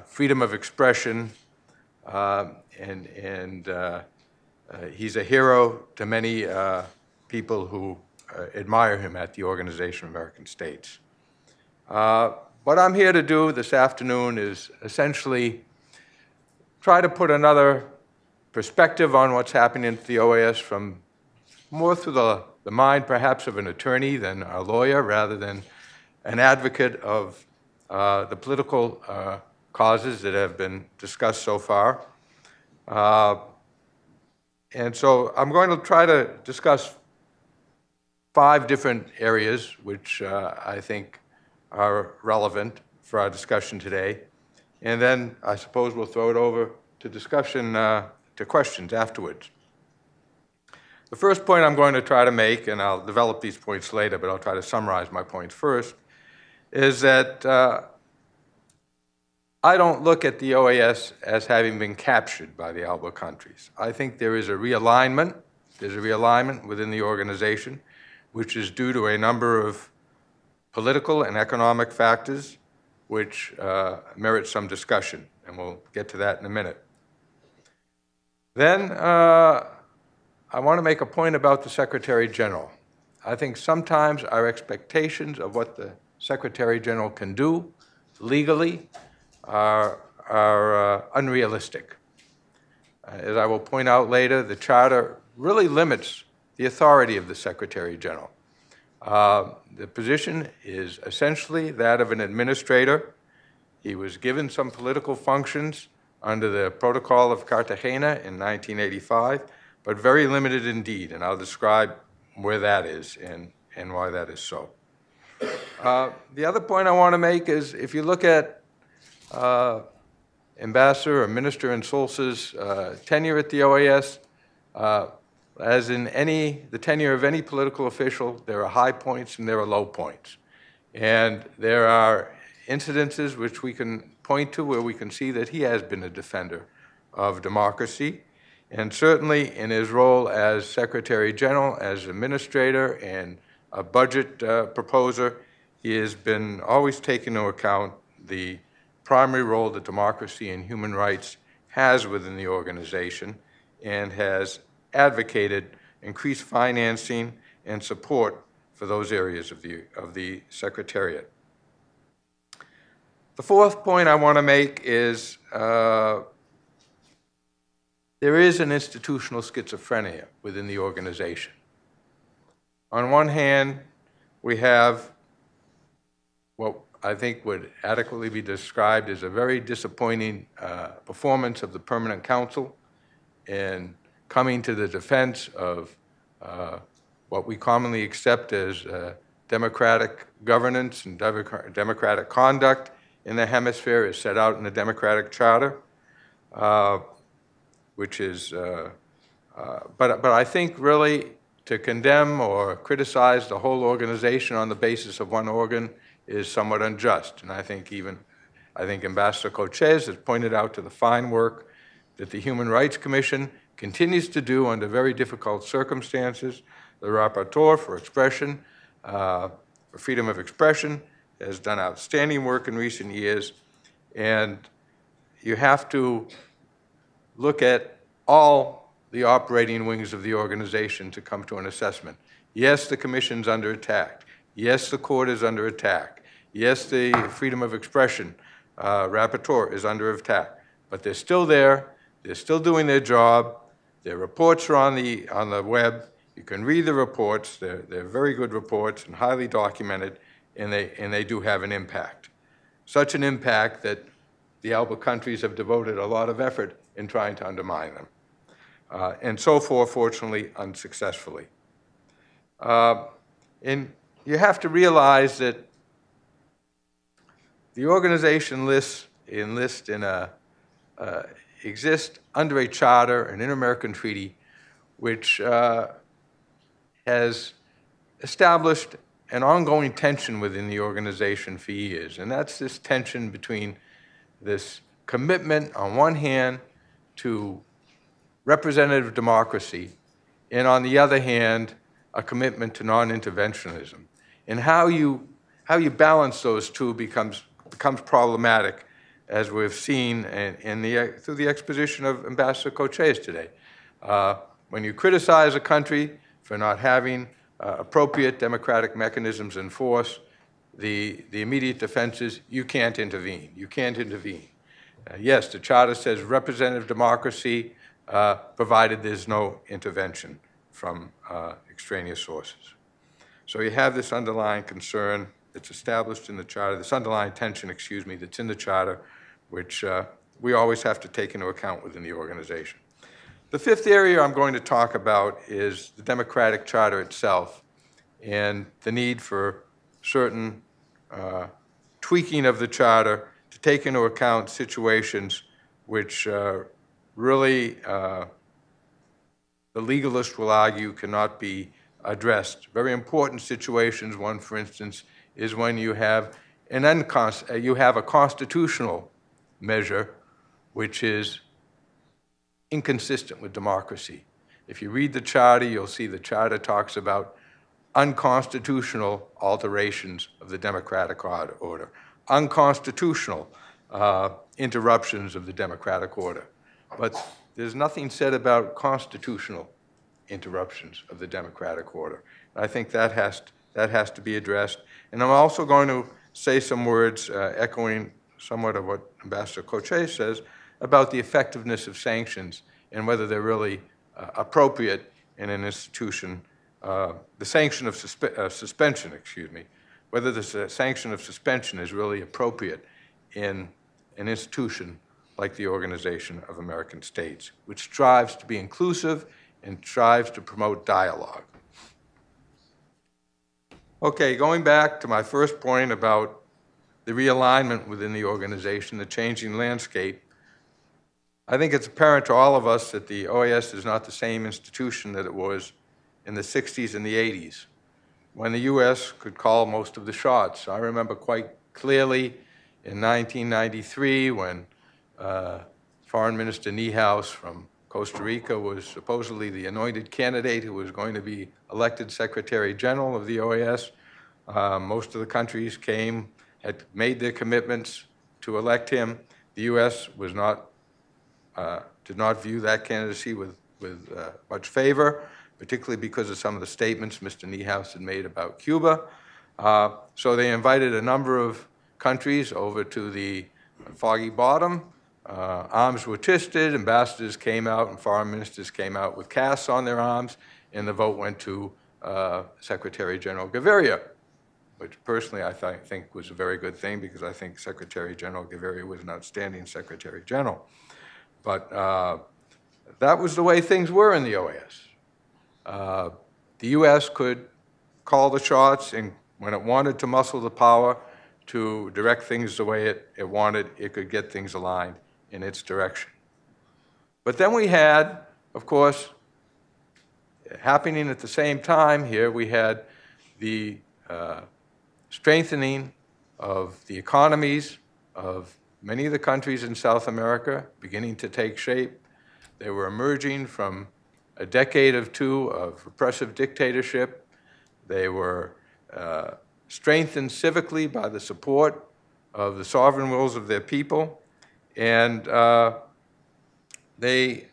freedom of expression, and he's a hero to many people who admire him at the Organization of American States. What I'm here to do this afternoon is essentially try to put another perspective on what's happening at the OAS from more through the mind perhaps of an attorney than a lawyer, rather than an advocate of the political causes that have been discussed so far. And so I'm going to try to discuss 5 different areas which I think are relevant for our discussion today. And then I suppose we'll throw it over to discussion, to questions afterwards. The first point I'm going to try to make, and I'll develop these points later, but I'll try to summarize my points first, is that I don't look at the OAS as having been captured by the ALBA countries. I think there is a realignment. There's a realignment within the organization, which is due to a number of political and economic factors which merit some discussion, and we'll get to that in a minute. Then I want to make a point about the Secretary General. I think sometimes our expectations of what the Secretary General can do legally are unrealistic. As I will point out later, the Charter really limits the authority of the Secretary General. The position is essentially that of an administrator. He was given some political functions under the Protocol of Cartagena in 1985, but very limited indeed, and I'll describe where that is and why that is so. The other point I want to make is if you look at Ambassador or Minister Insulza's tenure at the OAS, as in the tenure of any political official, there are high points and there are low points. And there are incidences which we can point to where we can see that he has been a defender of democracy. And certainly in his role as Secretary General, as administrator, and a budget proposer, he has been always taking into account the primary role that democracy and human rights has within the organization, and has advocated increased financing and support for those areas of the Secretariat. The fourth point I want to make is there is an institutional schizophrenia within the organization. On one hand, we have what I think would adequately be described as a very disappointing performance of the Permanent Council in coming to the defense of what we commonly accept as democratic governance and democratic conduct in the hemisphere as set out in the Democratic Charter, which is, but I think really to condemn or criticize the whole organization on the basis of one organ is somewhat unjust. And I think Ambassador Cochez has pointed out to the fine work that the Human Rights Commission continues to do under very difficult circumstances. The rapporteur for expression, for freedom of expression, has done outstanding work in recent years. And you have to look at all the operating wings of the organization to come to an assessment. Yes, the Commission's under attack. Yes, the court is under attack. Yes, the freedom of expression rapporteur is under attack. But they're still there. They're still doing their job. Their reports are on the web. You can read the reports. They're very good reports and highly documented, and they do have an impact. Such an impact that the ALBA countries have devoted a lot of effort in trying to undermine them. And so far, fortunately, unsuccessfully. And you have to realize that the organization exists under a charter, an inter-American treaty, which has established an ongoing tension within the organization for years. And that's this tension between this commitment, on one hand, to representative democracy, and on the other hand, a commitment to non-interventionism. And how you balance those two becomes problematic, as we've seen through the exposition of Ambassador Cochez today. When you criticize a country for not having appropriate democratic mechanisms in force, the immediate defense is you can't intervene. You can't intervene. Yes, the charter says representative democracy, provided there's no intervention from extraneous sources. So you have this underlying concern that's established in the charter, this underlying tension, excuse me, that's in the charter, which we always have to take into account within the organization. The fifth area I'm going to talk about is the democratic charter itself and the need for certain tweaking of the charter to take into account situations which really the legalist will argue cannot be addressed. Very important situations. One, for instance, is when you have a constitutional measure which is inconsistent with democracy. If you read the charter, you'll see the charter talks about unconstitutional alterations of the democratic order, unconstitutional interruptions of the democratic order. But there's nothing said about constitutional interruptions of the democratic order. I think that has to be addressed. And I'm also going to say some words echoing somewhat of what Ambassador Cochez says about the effectiveness of sanctions and whether they're really appropriate in an institution, the sanction of suspension, excuse me, whether the sanction of suspension is really appropriate in an institution like the Organization of American States, which strives to be inclusive and strives to promote dialogue. Okay, going back to my first point about the realignment within the organization, the changing landscape, I think it's apparent to all of us that the OAS is not the same institution that it was in the 60s and the 80s, when the U.S. could call most of the shots. I remember quite clearly in 1993 when Foreign Minister Niehaus from Costa Rica was supposedly the anointed candidate who was going to be elected Secretary General of the OAS. Most of the countries had made their commitments to elect him. The U.S. was did not view that candidacy with much favor, particularly because of some of the statements Mr. Niehaus had made about Cuba. So they invited a number of countries over to the Foggy Bottom. Arms were twisted, ambassadors came out and foreign ministers came out with casts on their arms, and the vote went to Secretary General Gaviria, which personally I think was a very good thing because I think Secretary General Gaviria was an outstanding Secretary General. But that was the way things were in the OAS. The U.S. could call the shots, and when it wanted to muscle the power to direct things the way it wanted, it could get things aligned in its direction. But then we had, of course, happening at the same time here, we had the strengthening of the economies of many of the countries in South America beginning to take shape. They were emerging from a decade or two of repressive dictatorship. They were strengthened civically by the support of the sovereign wills of their people, and they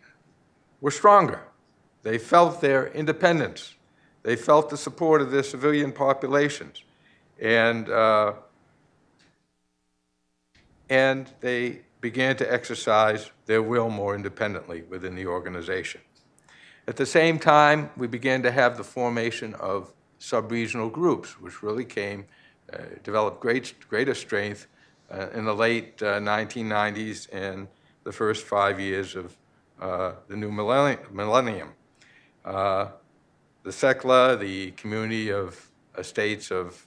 were stronger. They felt their independence. they felt the support of their civilian populations. And they began to exercise their will more independently within the organization. At the same time, we began to have the formation of sub-regional groups, which really developed greater strength in the late 1990s and the first 5 years of the new millennium. The SECLA, the Community of States of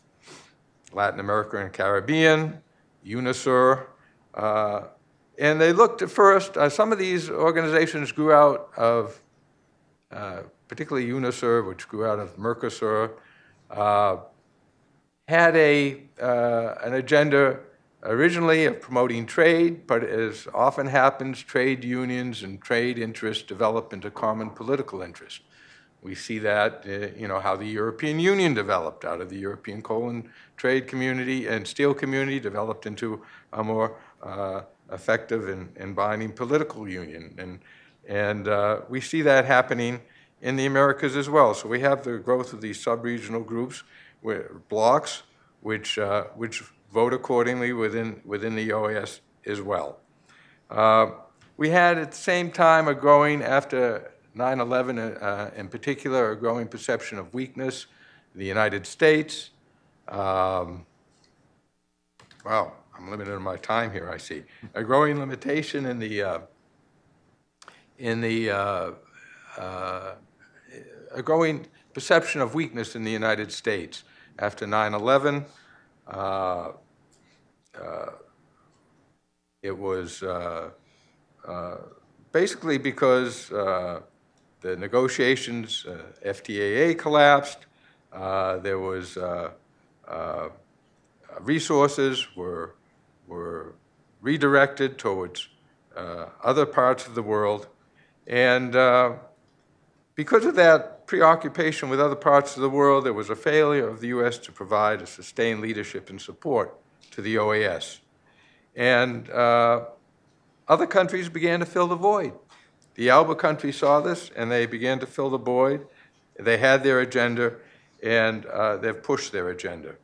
Latin America and Caribbean, UNASUR, and they looked at first, some of these organizations grew out of, particularly UNASUR, which grew out of Mercosur, had an agenda originally of promoting trade, but as often happens, trade unions and trade interests develop into common political interests. We see that, how the European Union developed out of the European Coal and Trade Community and Steel Community developed into a more effective and binding political union. And we see that happening in the Americas as well. So we have the growth of these sub-regional groups, blocks, which vote accordingly within the OAS as well. We had at the same time after 9/11 in particular, a growing perception of weakness in the United States. Wow, I'm limited in my time here, I see. A growing limitation in a growing perception of weakness in the United States after 9/11. It was basically because the negotiations, FTAA collapsed. There was resources were redirected towards other parts of the world, and because of that preoccupation with other parts of the world, there was a failure of the U.S. to provide a sustained leadership and support to the OAS. And other countries began to fill the void. The ALBA countries saw this, and they began to fill the void. They had their agenda, and they've pushed their agenda.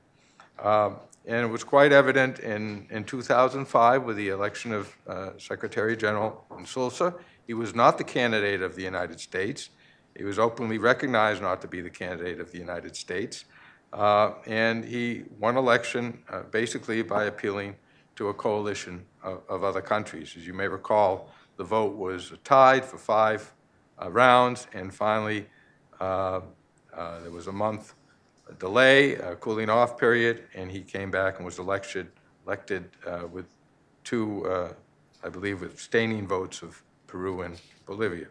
And it was quite evident in 2005 with the election of Secretary General Insulza. He was not the candidate of the United States. He was openly recognized not to be the candidate of the United States. And he won election basically by appealing to a coalition of other countries. As you may recall, the vote was tied for 5 rounds, and finally there was a month delay, a cooling off period, and he came back and was elected with 2, I believe, abstaining votes of Peru and Bolivia.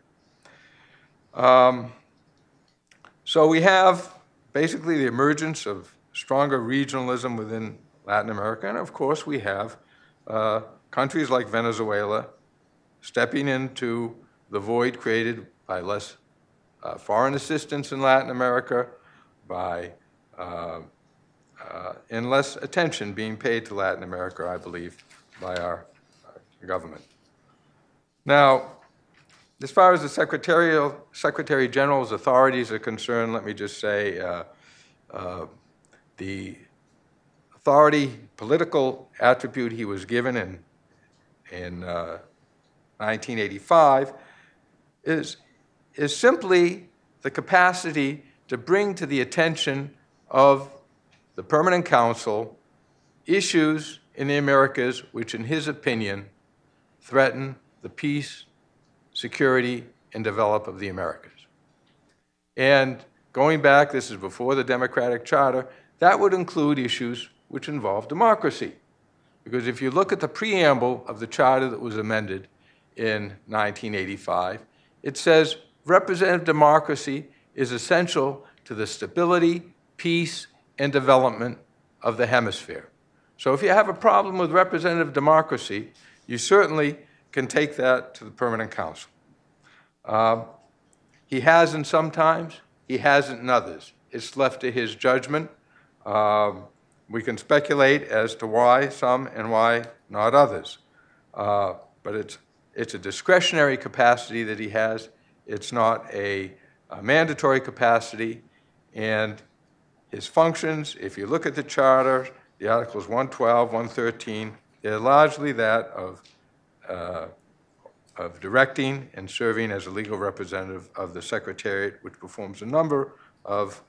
So we have basically the emergence of stronger regionalism within Latin America, and of course we have countries like Venezuela stepping into the void created by less foreign assistance in Latin America, and less attention being paid to Latin America, I believe, by our government. Now, as far as the Secretary General's authorities are concerned, let me just say the political attribute he was given in 1985 is simply the capacity to bring to the attention of the Permanent Council issues in the Americas which, in his opinion, threaten the peace, security, and development of the Americas. And going back, this is before the Democratic Charter, that would include issues which involve democracy. Because if you look at the preamble of the charter that was amended in 1985, it says representative democracy is essential to the stability, peace, and development of the hemisphere. So if you have a problem with representative democracy, you certainly can take that to the Permanent Council. He hasn't sometimes, he hasn't in others. It's left to his judgment. We can speculate as to why some and why not others. But it's a discretionary capacity that he has. It's not a mandatory capacity. And his functions, if you look at the charter, the Articles 112, 113, they're largely that of directing and serving as a legal representative of the Secretariat, which performs a number of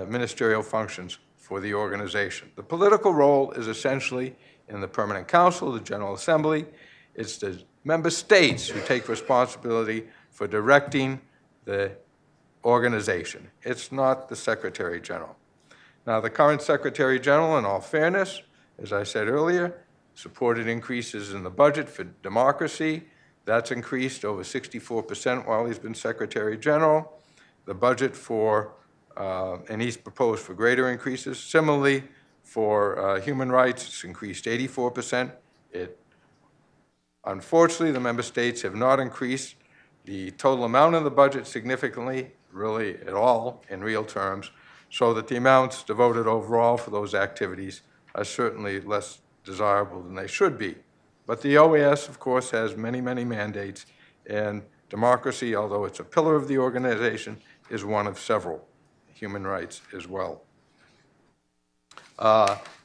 ministerial functions for the organization. The political role is essentially in the Permanent Council, the General Assembly. It's the member states who take responsibility for directing the organization. It's not the Secretary General. Now, the current Secretary General, in all fairness, as I said earlier, supported increases in the budget for democracy. That's increased over 64% while he's been Secretary General. The budget for, and he's proposed for greater increases. Similarly, for human rights, it's increased 84%. Unfortunately, the member states have not increased the total amount of the budget significantly, really at all, in real terms, so that the amounts devoted overall for those activities are certainly less desirable than they should be. But the OAS, of course, has many, many mandates, and democracy, although it's a pillar of the organization, is one of several, human rights as well.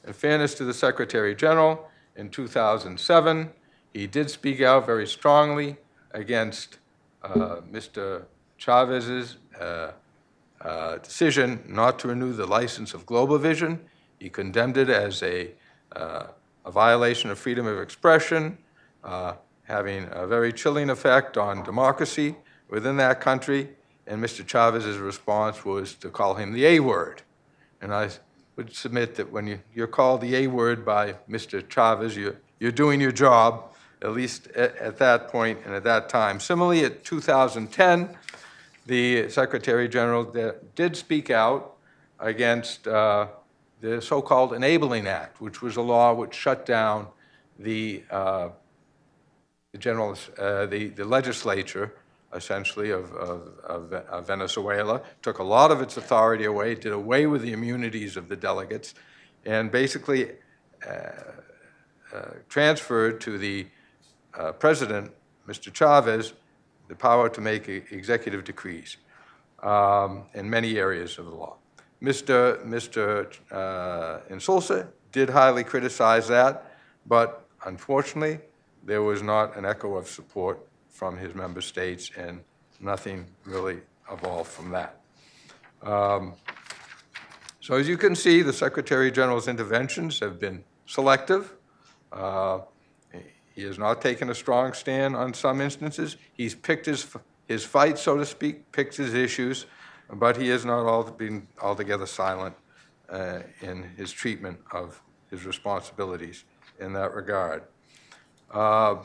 In fairness to the Secretary General, in 2007, he did speak out very strongly against Mr. Chavez's decision not to renew the license of Globovision. He condemned it as a violation of freedom of expression, having a very chilling effect on democracy within that country, and Mr. Chavez's response was to call him the A word. And I would submit that when you're called the A word by Mr. Chavez, you're doing your job, at least at that point and at that time. Similarly, in 2010, the Secretary General did speak out against the so-called Enabling Act, which was a law which shut down the legislature, essentially, of Venezuela, took a lot of its authority away, did away with the immunities of the delegates, and basically transferred to the president, Mr. Chavez, the power to make executive decrees in many areas of the law. Mr. Insulza did highly criticize that, but unfortunately, there was not an echo of support from his member states, and nothing really evolved from that. So as you can see, the Secretary General's interventions have been selective. He has not taken a strong stand on some instances. He's picked his fight, so to speak, picked his issues, but he has not been altogether silent in his treatment of his responsibilities in that regard. The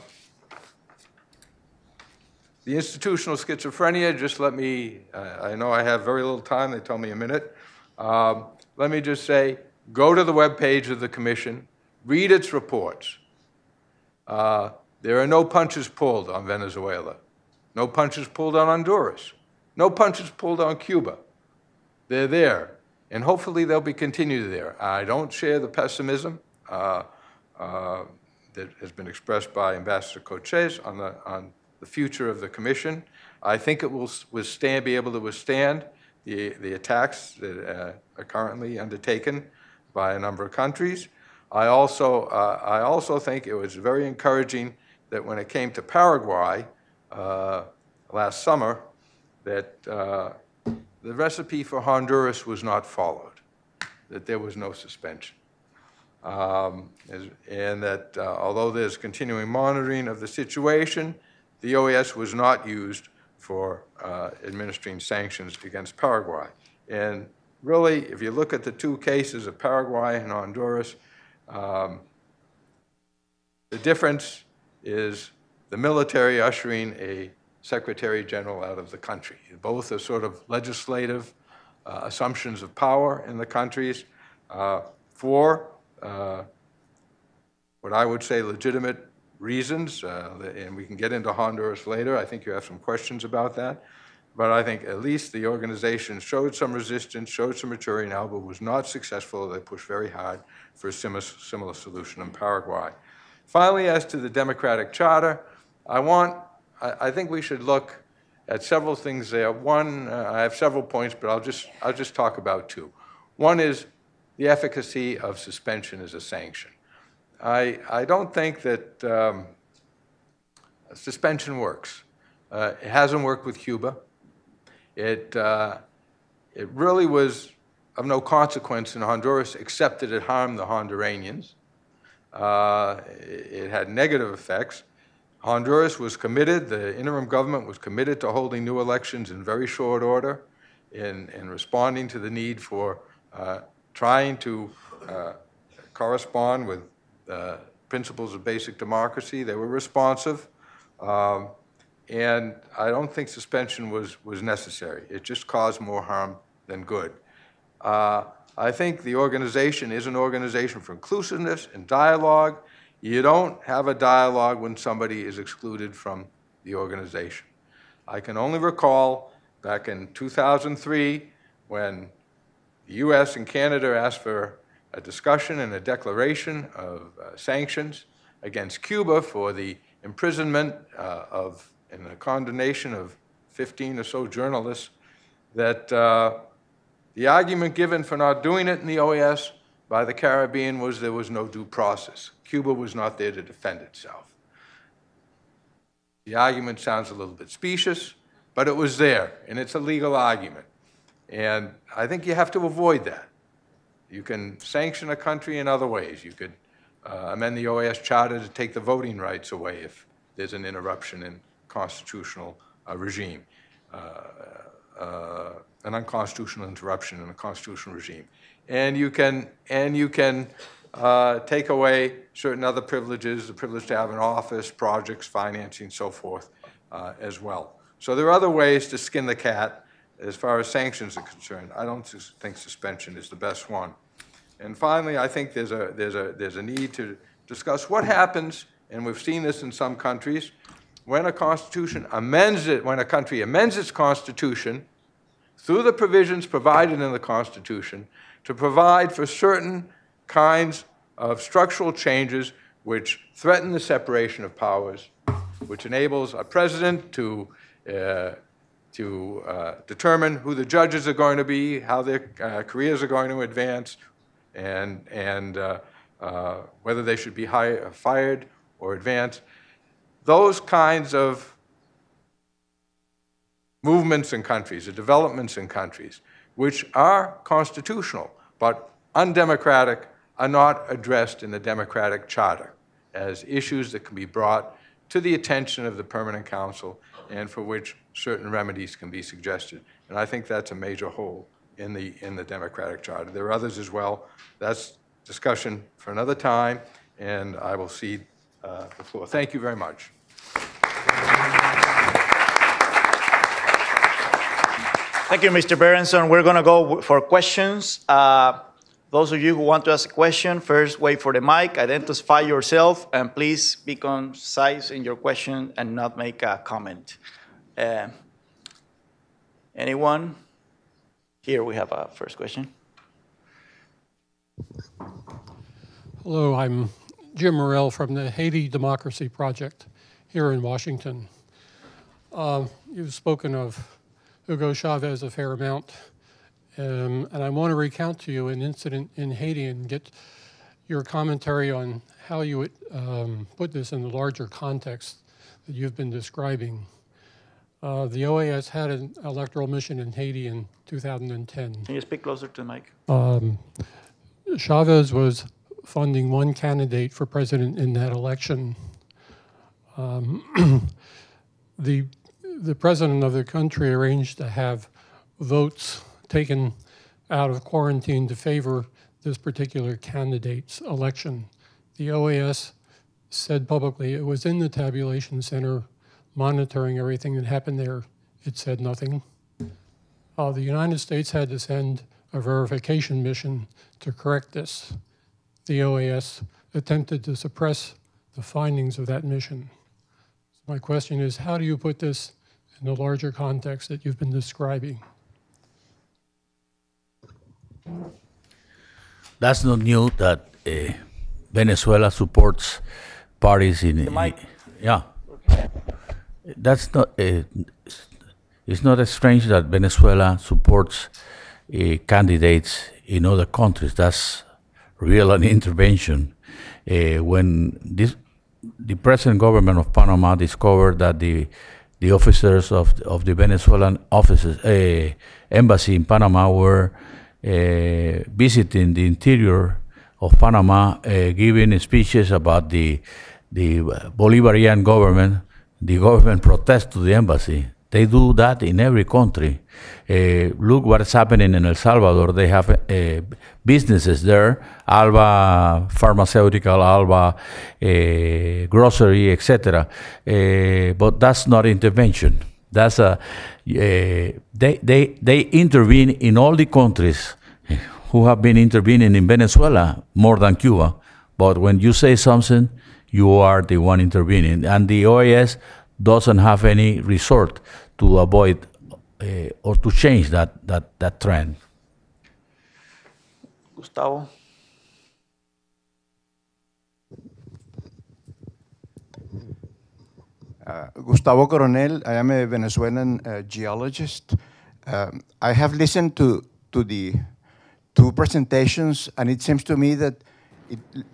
institutional schizophrenia, just let me, I know I have very little time, they told me a minute. Let me just say, go to the webpage of the Commission, read its reports. There are no punches pulled on Venezuela, no punches pulled on Honduras, no punches pulled on Cuba. They're there, and hopefully they'll be continued there. I don't share the pessimism that has been expressed by Ambassador Cochez on the future of the Commission. I think it will be able to withstand the attacks that are currently undertaken by a number of countries. I also think it was very encouraging that when it came to Paraguay last summer, that the recipe for Honduras was not followed, that there was no suspension. And that although there's continuing monitoring of the situation, the OAS was not used for administering sanctions against Paraguay. And really, if you look at the two cases of Paraguay and Honduras, the difference is the military ushering a Secretary General out of the country. Both are sort of legislative assumptions of power in the countries for what I would say legitimate reasons, and we can get into Honduras later. I think you have some questions about that. But I think at least the organization showed some resistance, showed some maturity now, but was not successful. They pushed very hard for a similar solution in Paraguay. Finally, as to the Democratic Charter, I think we should look at several things there. One, I have several points, but I'll just talk about two. One is the efficacy of suspension as a sanction. I don't think that suspension works. It hasn't worked with Cuba. It really was of no consequence in Honduras, except that it harmed the Honduranians. It had negative effects. Honduras was committed, the interim government was committed to holding new elections in very short order in responding to the need for trying to correspond with principles of basic democracy. They were responsive. And I don't think suspension was necessary. It just caused more harm than good. I think the organization is an organization for inclusiveness and dialogue. You don't have a dialogue when somebody is excluded from the organization. I can only recall back in 2003 when the US and Canada asked for a discussion and a declaration of sanctions against Cuba for the imprisonment and the condemnation of 15 or so journalists, that the argument given for not doing it in the OAS by the Caribbean was there was no due process. Cuba was not there to defend itself. The argument sounds a little bit specious, but it was there, and it's a legal argument. And I think you have to avoid that. You can sanction a country in other ways. You could amend the OAS charter to take the voting rights away if there's an interruption in constitutional regime, an unconstitutional interruption in a constitutional regime. And you can take away certain other privileges, the privilege to have an office, projects, financing, so forth, as well. So there are other ways to skin the cat as far as sanctions are concerned. I don't think suspension is the best one. And finally, I think there's a need to discuss what happens, and we've seen this in some countries, when a constitution amends it, when a country amends its constitution through the provisions provided in the Constitution to provide for certain kinds of structural changes which threaten the separation of powers, which enables a president to determine who the judges are going to be, how their careers are going to advance, and whether they should be fired or advanced. Those kinds of movements in countries, or developments in countries, which are constitutional but undemocratic, are not addressed in the Democratic Charter as issues that can be brought to the attention of the Permanent Council and for which certain remedies can be suggested. And I think that's a major hole in the Democratic Charter. There are others as well. That's discussion for another time, and I will cede the floor. Thank you very much.
Thank you, Mr. Berenson. We're going to go for questions. Those of you who want to ask a question, first wait for the mic, identify yourself, and please be concise in your question and not make a comment. Anyone? Here we have a first question.
Hello, I'm Jim Morrell from the Haiti Democracy Project here in Washington. You've spoken of Hugo Chavez a fair amount, and I want to recount to you an incident in Haiti and get your commentary on how you would put this in the larger context that you've been describing. The OAS had an electoral mission in Haiti in 2010.
Can you speak closer to the mic?
Chavez was funding one candidate for president in that election. The president of the country arranged to have votes taken out of quarantine to favor this particular candidate's election. The OAS said publicly it was in the tabulation center monitoring everything that happened there. It said nothing. The United States had to send a verification mission to correct this. The OAS attempted to suppress the findings of that mission. So my question is, how do you put this in the larger context that you've been describing?
That's not new that Venezuela supports parties in...
The mic.
Yeah. That's not... it's not strange that Venezuela supports candidates in other countries. That's real an intervention. When the present government of Panama discovered that the officers of the Venezuelan embassy in Panama were visiting the interior of Panama, giving speeches about the Bolivarian government, the government protest to the embassy. They do that in every country. Look what is happening in El Salvador. They have businesses there, Alba Pharmaceutical, Alba Grocery, etc. But that's not intervention. That's they intervene in all the countries who have been intervening in Venezuela more than Cuba. But when you say something, you are the one intervening. And the OAS doesn't have any resort to avoid or to change that trend.
Gustavo.
Gustavo Coronel, I am a Venezuelan geologist. I have listened to the two presentations, and it seems to me that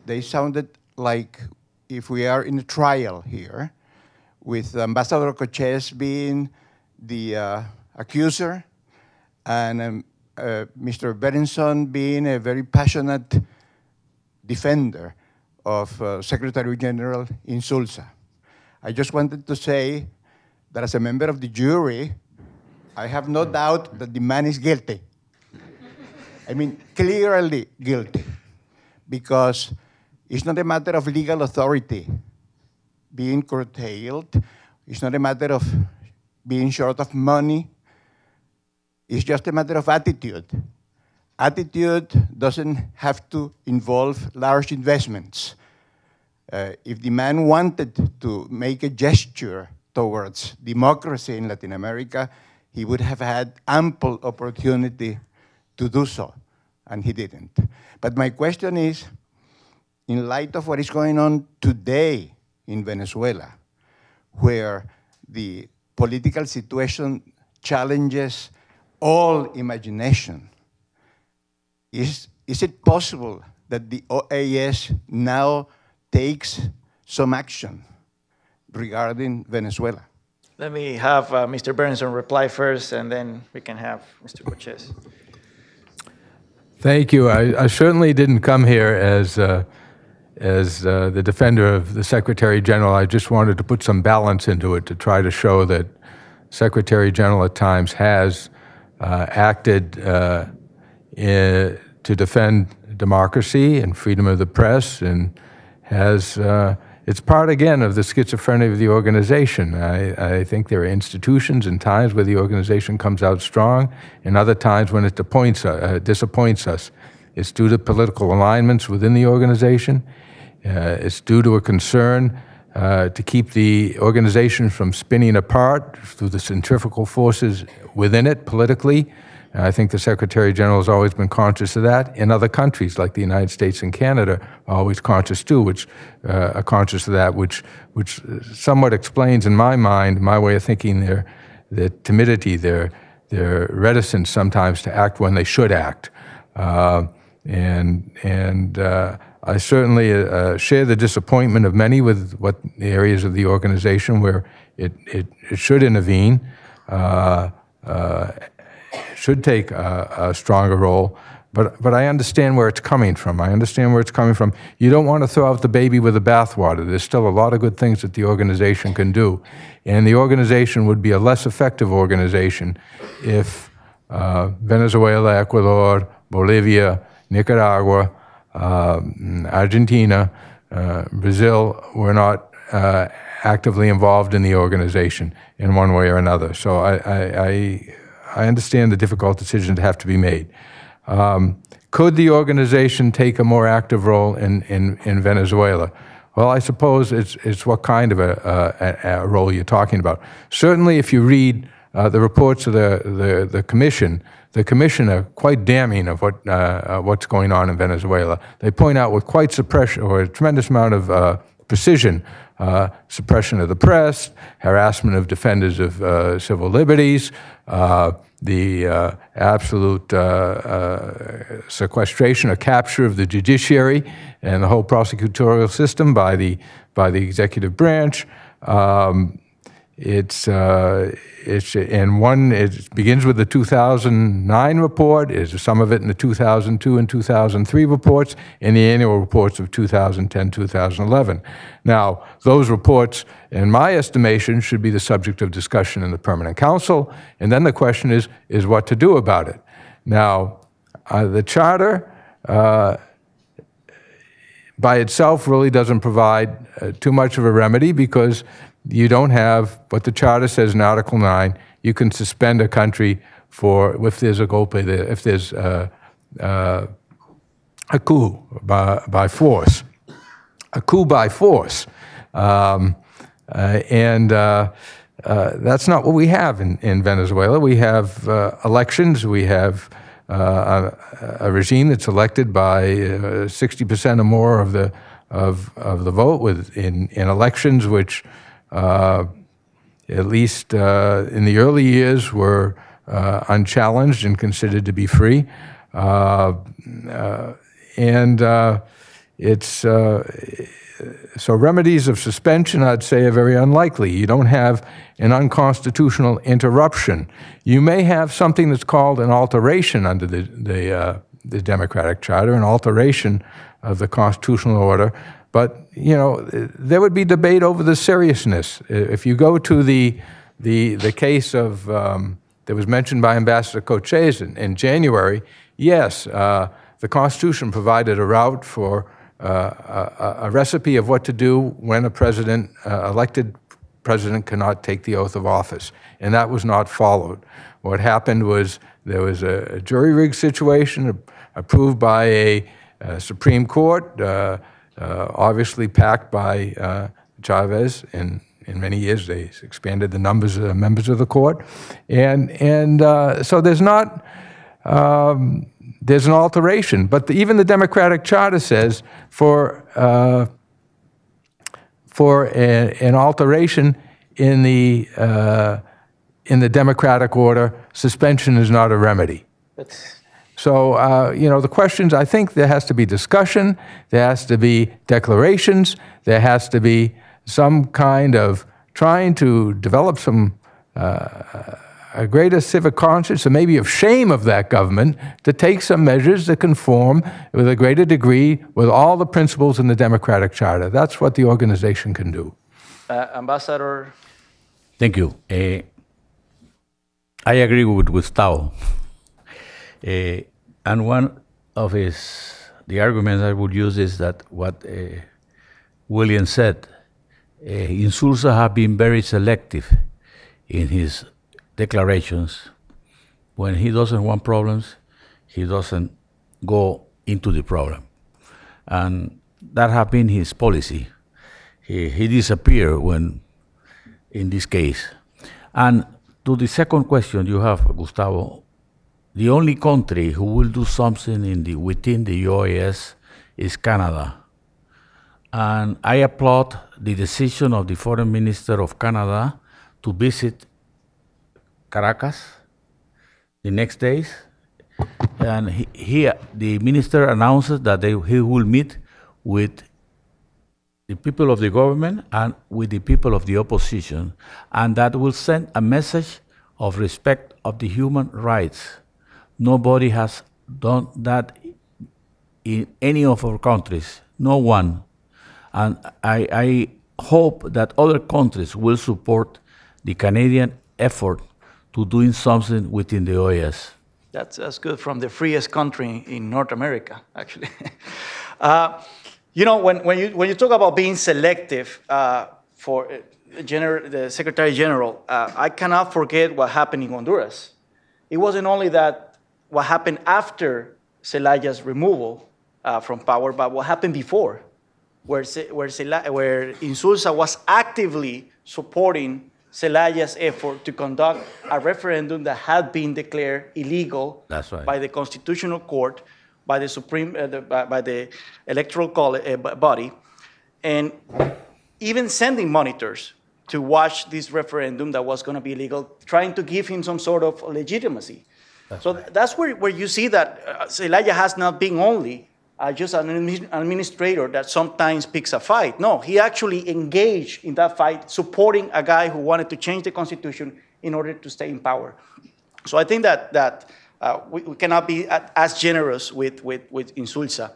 they sounded like if we are in a trial here, with Ambassador Cochez being the accuser and Mr. Berenson being a very passionate defender of Secretary General Insulza. I just wanted to say that as a member of the jury, I have no doubt that the man is guilty. I mean, clearly guilty, because it's not a matter of legal authority being curtailed. It's not a matter of being short of money. It's just a matter of attitude. Attitude doesn't have to involve large investments. If the man wanted to make a gesture towards democracy in Latin America, he would have had ample opportunity to do so, and he didn't. But my question is, in light of what is going on today in Venezuela, where the political situation challenges all imagination, is it possible that the OAS now takes some action regarding Venezuela?
Let me have Mr. Berenson reply first, and then we can have Mr. Cochez.
Thank you. I certainly didn't come here as the defender of the Secretary General. I just wanted to put some balance into it to try to show that Secretary General at times has acted to defend democracy and freedom of the press, and has, it's part, again, of the schizophrenia of the organization. I think there are institutions and times where the organization comes out strong, and other times when it disappoints us. It's due to political alignments within the organization. It's due to a concern to keep the organization from spinning apart through the centrifugal forces within it politically. And I think the Secretary General has always been conscious of that. In other countries, like the United States and Canada, are always conscious too, which are conscious of that, which somewhat explains, in my mind, my way of thinking, their timidity, their reticence sometimes to act when they should act. I certainly share the disappointment of many with what the areas of the organization where it should intervene, should take a stronger role, but I understand where it's coming from. I understand where it's coming from. You don't want to throw out the baby with the bathwater. There's still a lot of good things that the organization can do, and the organization would be a less effective organization if Venezuela, Ecuador, Bolivia, Nicaragua, Argentina, Brazil were not actively involved in the organization in one way or another. So I understand the difficult decisions that have to be made. Could the organization take a more active role in Venezuela? Well, I suppose it's what kind of a role you're talking about. Certainly, if you read the reports of the commission are quite damning of what's going on in Venezuela. They point out with quite suppression or a tremendous amount of precision. Suppression of the press, harassment of defenders of civil liberties, the absolute sequestration or capture of the judiciary and the whole prosecutorial system by the executive branch. It begins with the 2009 report, some of it in the 2002 and 2003 reports, and the annual reports of 2010, 2011. Now, those reports, in my estimation, should be the subject of discussion in the Permanent Council, and then the question is what to do about it. Now, the Charter by itself really doesn't provide too much of a remedy, because you don't have what the Charter says in Article 9. You can suspend a country if there's a golpe, if there's a coup by force. A coup by force. That's not what we have in Venezuela. We have elections. We have a regime that's elected by 60% or more of the vote in elections, which at least in the early years were unchallenged and considered to be free. So remedies of suspension, I'd say, are very unlikely. You don't have an unconstitutional interruption. You may have something that's called an alteration under the Democratic Charter, an alteration of the constitutional order. But, you know, there would be debate over the seriousness. If you go to the case of, that was mentioned by Ambassador Cochez in January, yes, the Constitution provided a route for a recipe of what to do when a president, elected president, cannot take the oath of office, and that was not followed. What happened was there was a jury rig situation approved by a Supreme Court, obviously packed by Chavez. In many years, they expanded the numbers of members of the court, and so there's not. There's an alteration, but even the Democratic Charter says for an alteration in the democratic order, suspension is not a remedy. So, you know, the questions, I think there has to be discussion, there has to be declarations, there has to be some kind of trying to develop some a greater civic conscience, and maybe of shame of that government, to take some measures that conform with a greater degree with all the principles in the Democratic Charter. That's what the organization can do.
Ambassador?
Thank you. I agree with Gustavo. And one of the arguments I would use is that what William said, Insulza have been very selective in his declarations. When he doesn't want problems, he doesn't go into the problem. And that has been his policy. He disappeared when, in this case. And to the second question you have, Gustavo, the only country who will do something within the OES is Canada. And I applaud the decision of the Foreign Minister of Canada to visit Caracas the next days, and the minister announces that he will meet with the people of the government and with the people of the opposition, and that will send a message of respect of the human rights. Nobody has done that in any of our countries, no one. And I hope that other countries will support the Canadian effort to doing something within the OES.
That's good, from the freest country in North America, actually. You know, when you talk about being selective for the Secretary General, I cannot forget what happened in Honduras. It wasn't only that what happened after Zelaya's removal from power, but what happened before, where Insulza was actively supporting Zelaya's effort to conduct a referendum that had been declared illegal by the Constitutional Court, by the Supreme, by the Electoral body. and even sending monitors to watch this referendum that was going to be illegal, trying to give him some sort of legitimacy. That's where you see that Zelaya has not been only just an administrator that sometimes picks a fight. No, he actually engaged in that fight, supporting a guy who wanted to change the constitution in order to stay in power. So I think that we cannot be as generous with Insulza.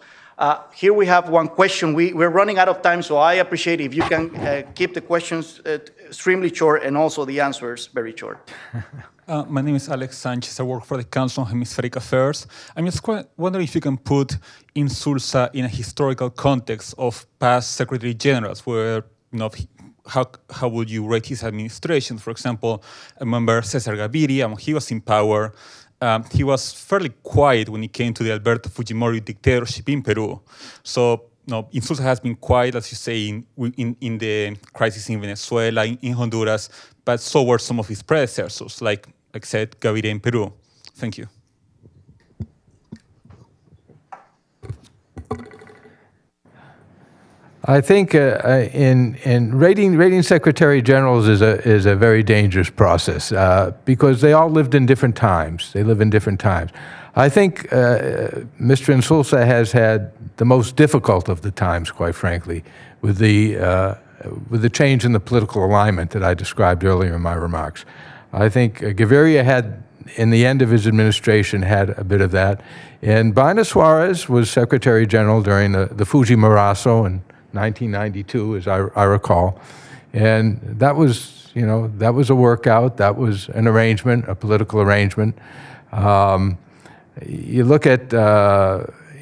Here we have one question. We're running out of time, so I appreciate if you can keep the questions extremely short and also the answers very short.
My name is Alex Sanchez. I work for the Council on Hemispheric Affairs. I'm just wondering if you can put Insulza in a historical context of past secretary generals, where, how would you rate his administration? For example, I remember Cesar Gaviria, when he was in power, he was fairly quiet when it came to the Alberto Fujimori dictatorship in Peru. So, Insulza has been quiet, as you say, in the crisis in Venezuela, in Honduras, but so were some of his predecessors, like I said, Gaviria in Peru. Thank you.
I think in rating secretary generals is a very dangerous process because they all lived in different times. They live in different times. I think Mr. Insulza has had the most difficult of the times, quite frankly, with the change in the political alignment that I described earlier in my remarks. I think Gaviria had, in the end of his administration, had a bit of that. And Baena Suarez was Secretary General during the Fujimorazo in 1992, as I recall. And that was, that was a workout. That was an arrangement, a political arrangement. You look at,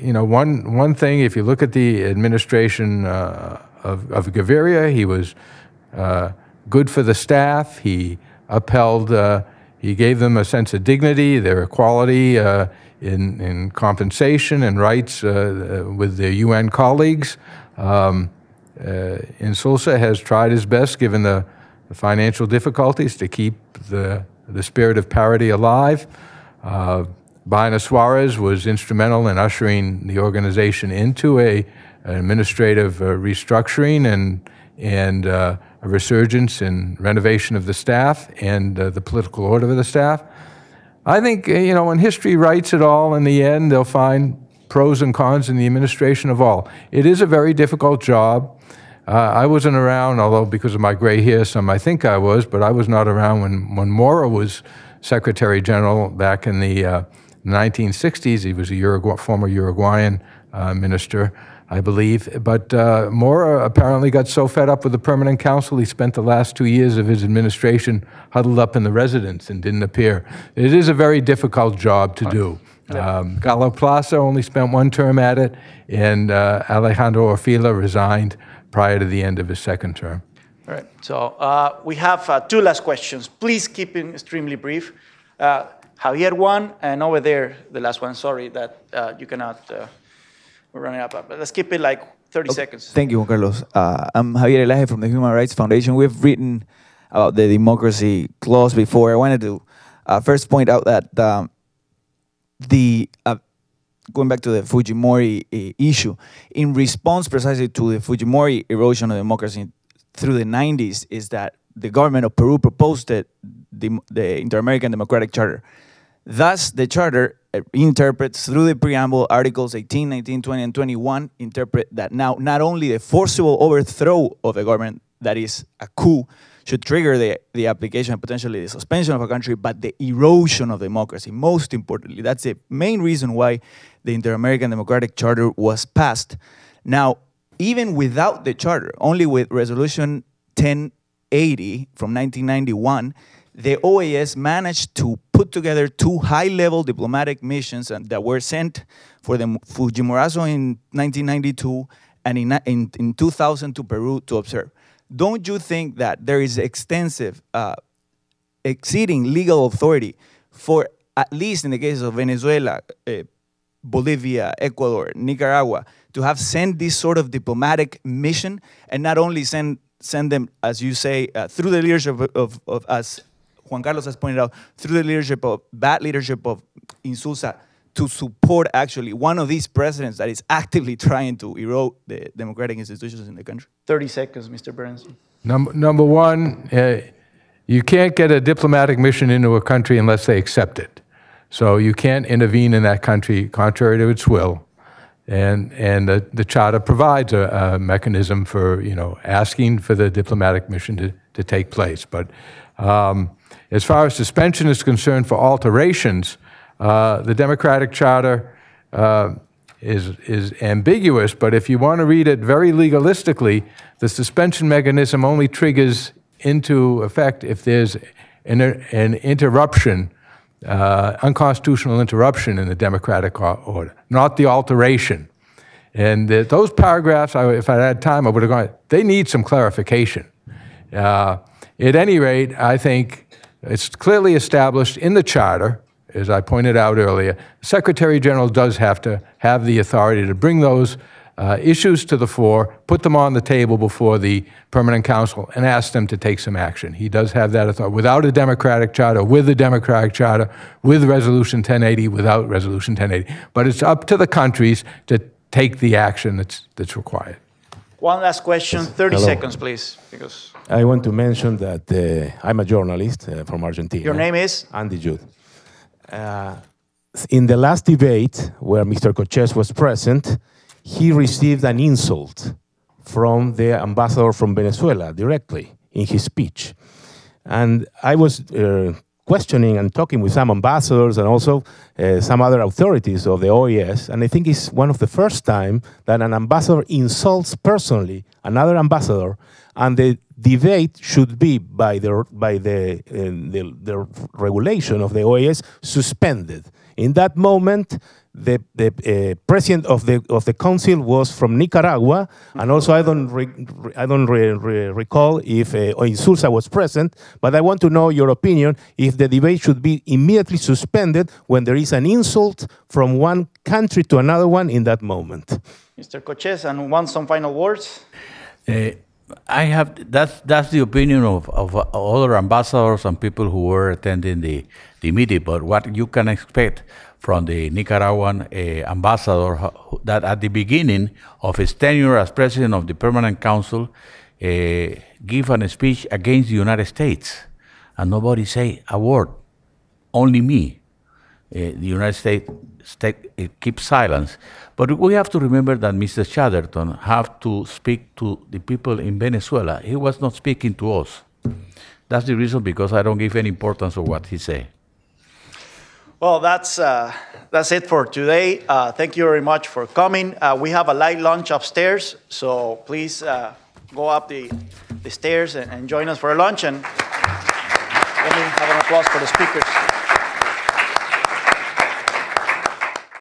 one thing, if you look at the administration of Gaviria, he was good for the staff. He upheld, he gave them a sense of dignity, their equality in compensation and rights with their UN colleagues. Insulza has tried his best, given the financial difficulties, to keep the spirit of parity alive. Baena Suarez was instrumental in ushering the organization into an administrative restructuring and a resurgence and renovation of the staff and the political order of the staff. I think, when history writes it all, in the end, they'll find pros and cons in the administration of all. It is a very difficult job. I wasn't around, although because of my gray hair, some I think I was, but I was not around when Mora was Secretary General back in the 1960s. He was a former Uruguayan minister, I believe. But Mora apparently got so fed up with the Permanent Council, he spent the last 2 years of his administration huddled up in the residence and didn't appear. It is a very difficult job to do. Galo Plaza only spent one term at it, and Alejandro Orfila resigned prior to the end of his second term.
All right, so we have two last questions. Please keep it extremely brief. Javier one, and over there, the last one. Sorry that you cannot, we're running up, but let's keep it like 30 seconds.
Thank you, Juan Carlos. I'm Javier Elaje from the Human Rights Foundation. We've written about the democracy clause before. I wanted to first point out that going back to the Fujimori issue, in response precisely to the Fujimori erosion of democracy through the 90s, is that the government of Peru proposed the Inter-American Democratic Charter. Thus, the charter interprets through the preamble, Articles 18, 19, 20, and 21, interpret that now not only the forcible overthrow of a government, that is a coup, should trigger the application and potentially the suspension of a country, but the erosion of democracy, most importantly. That's the main reason why the Inter-American Democratic Charter was passed. Now, even without the charter, only with Resolution 1080 from 1991, the OAS managed to put together two high-level diplomatic missions that were sent for the Fujimorazo in 1992 and in 2000 to Peru to observe. Don't you think that there is extensive, exceeding legal authority for, at least in the cases of Venezuela, Bolivia, Ecuador, Nicaragua, to have sent this sort of diplomatic mission, and not only send them, as you say, through the leadership of, as Juan Carlos has pointed out, through the bad leadership of Insulza, to support actually one of these presidents that is actively trying to erode the democratic institutions in the country?
30 seconds, Mr. Berenson.
Number one, you can't get a diplomatic mission into a country unless they accept it. So you can't intervene in that country contrary to its will. And the Charter provides a mechanism for, asking for the diplomatic mission to take place. But as far as suspension is concerned for alterations, the Democratic Charter is ambiguous, but if you want to read it very legalistically, the suspension mechanism only triggers into effect if there's an interruption, unconstitutional interruption in the democratic order, not the alteration. And those paragraphs, if I had time, I would have gone, they need some clarification. At any rate, I think it's clearly established in the Charter, as I pointed out earlier, the Secretary General does have to have the authority to bring those issues to the fore, put them on the table before the Permanent Council, and ask them to take some action. He does have that authority. Without a Democratic Charter, with the Democratic Charter, with Resolution 1080, without Resolution 1080. But it's up to the countries to take the action that's required.
One last question, 30 seconds, please. Because
I want to mention that I'm a journalist from Argentina.
your name is?
Andy Jude. In the last debate where Mr. Cochez was present, he received an insult from the ambassador from Venezuela directly in his speech. And I was questioning and talking with some ambassadors and also some other authorities of the OES, and I think it's one of the first time that an ambassador insults personally another ambassador, and the debate should be by the regulation of the OES suspended. In that moment, the president of the council was from Nicaragua, and also I don't recall if Insulza was present, but I want to know your opinion if the debate should be immediately suspended when there is an insult from one country to another one in that moment.
Mr. Cochez, and some final words?
That's the opinion of other ambassadors and people who were attending the meeting, but what you can expect from the Nicaraguan ambassador, that at the beginning of his tenure as president of the Permanent Council, give a speech against the United States, and nobody say a word, only me. The United States keeps silence. But we have to remember that Mr. Chatterton have to speak to the people in Venezuela. He was not speaking to us. That's the reason, because I don't give any importance of what he say.
Well, that's it for today. Thank you very much for coming. We have a light lunch upstairs, so please go up the stairs and join us for a lunch. And let me have an applause for the speakers.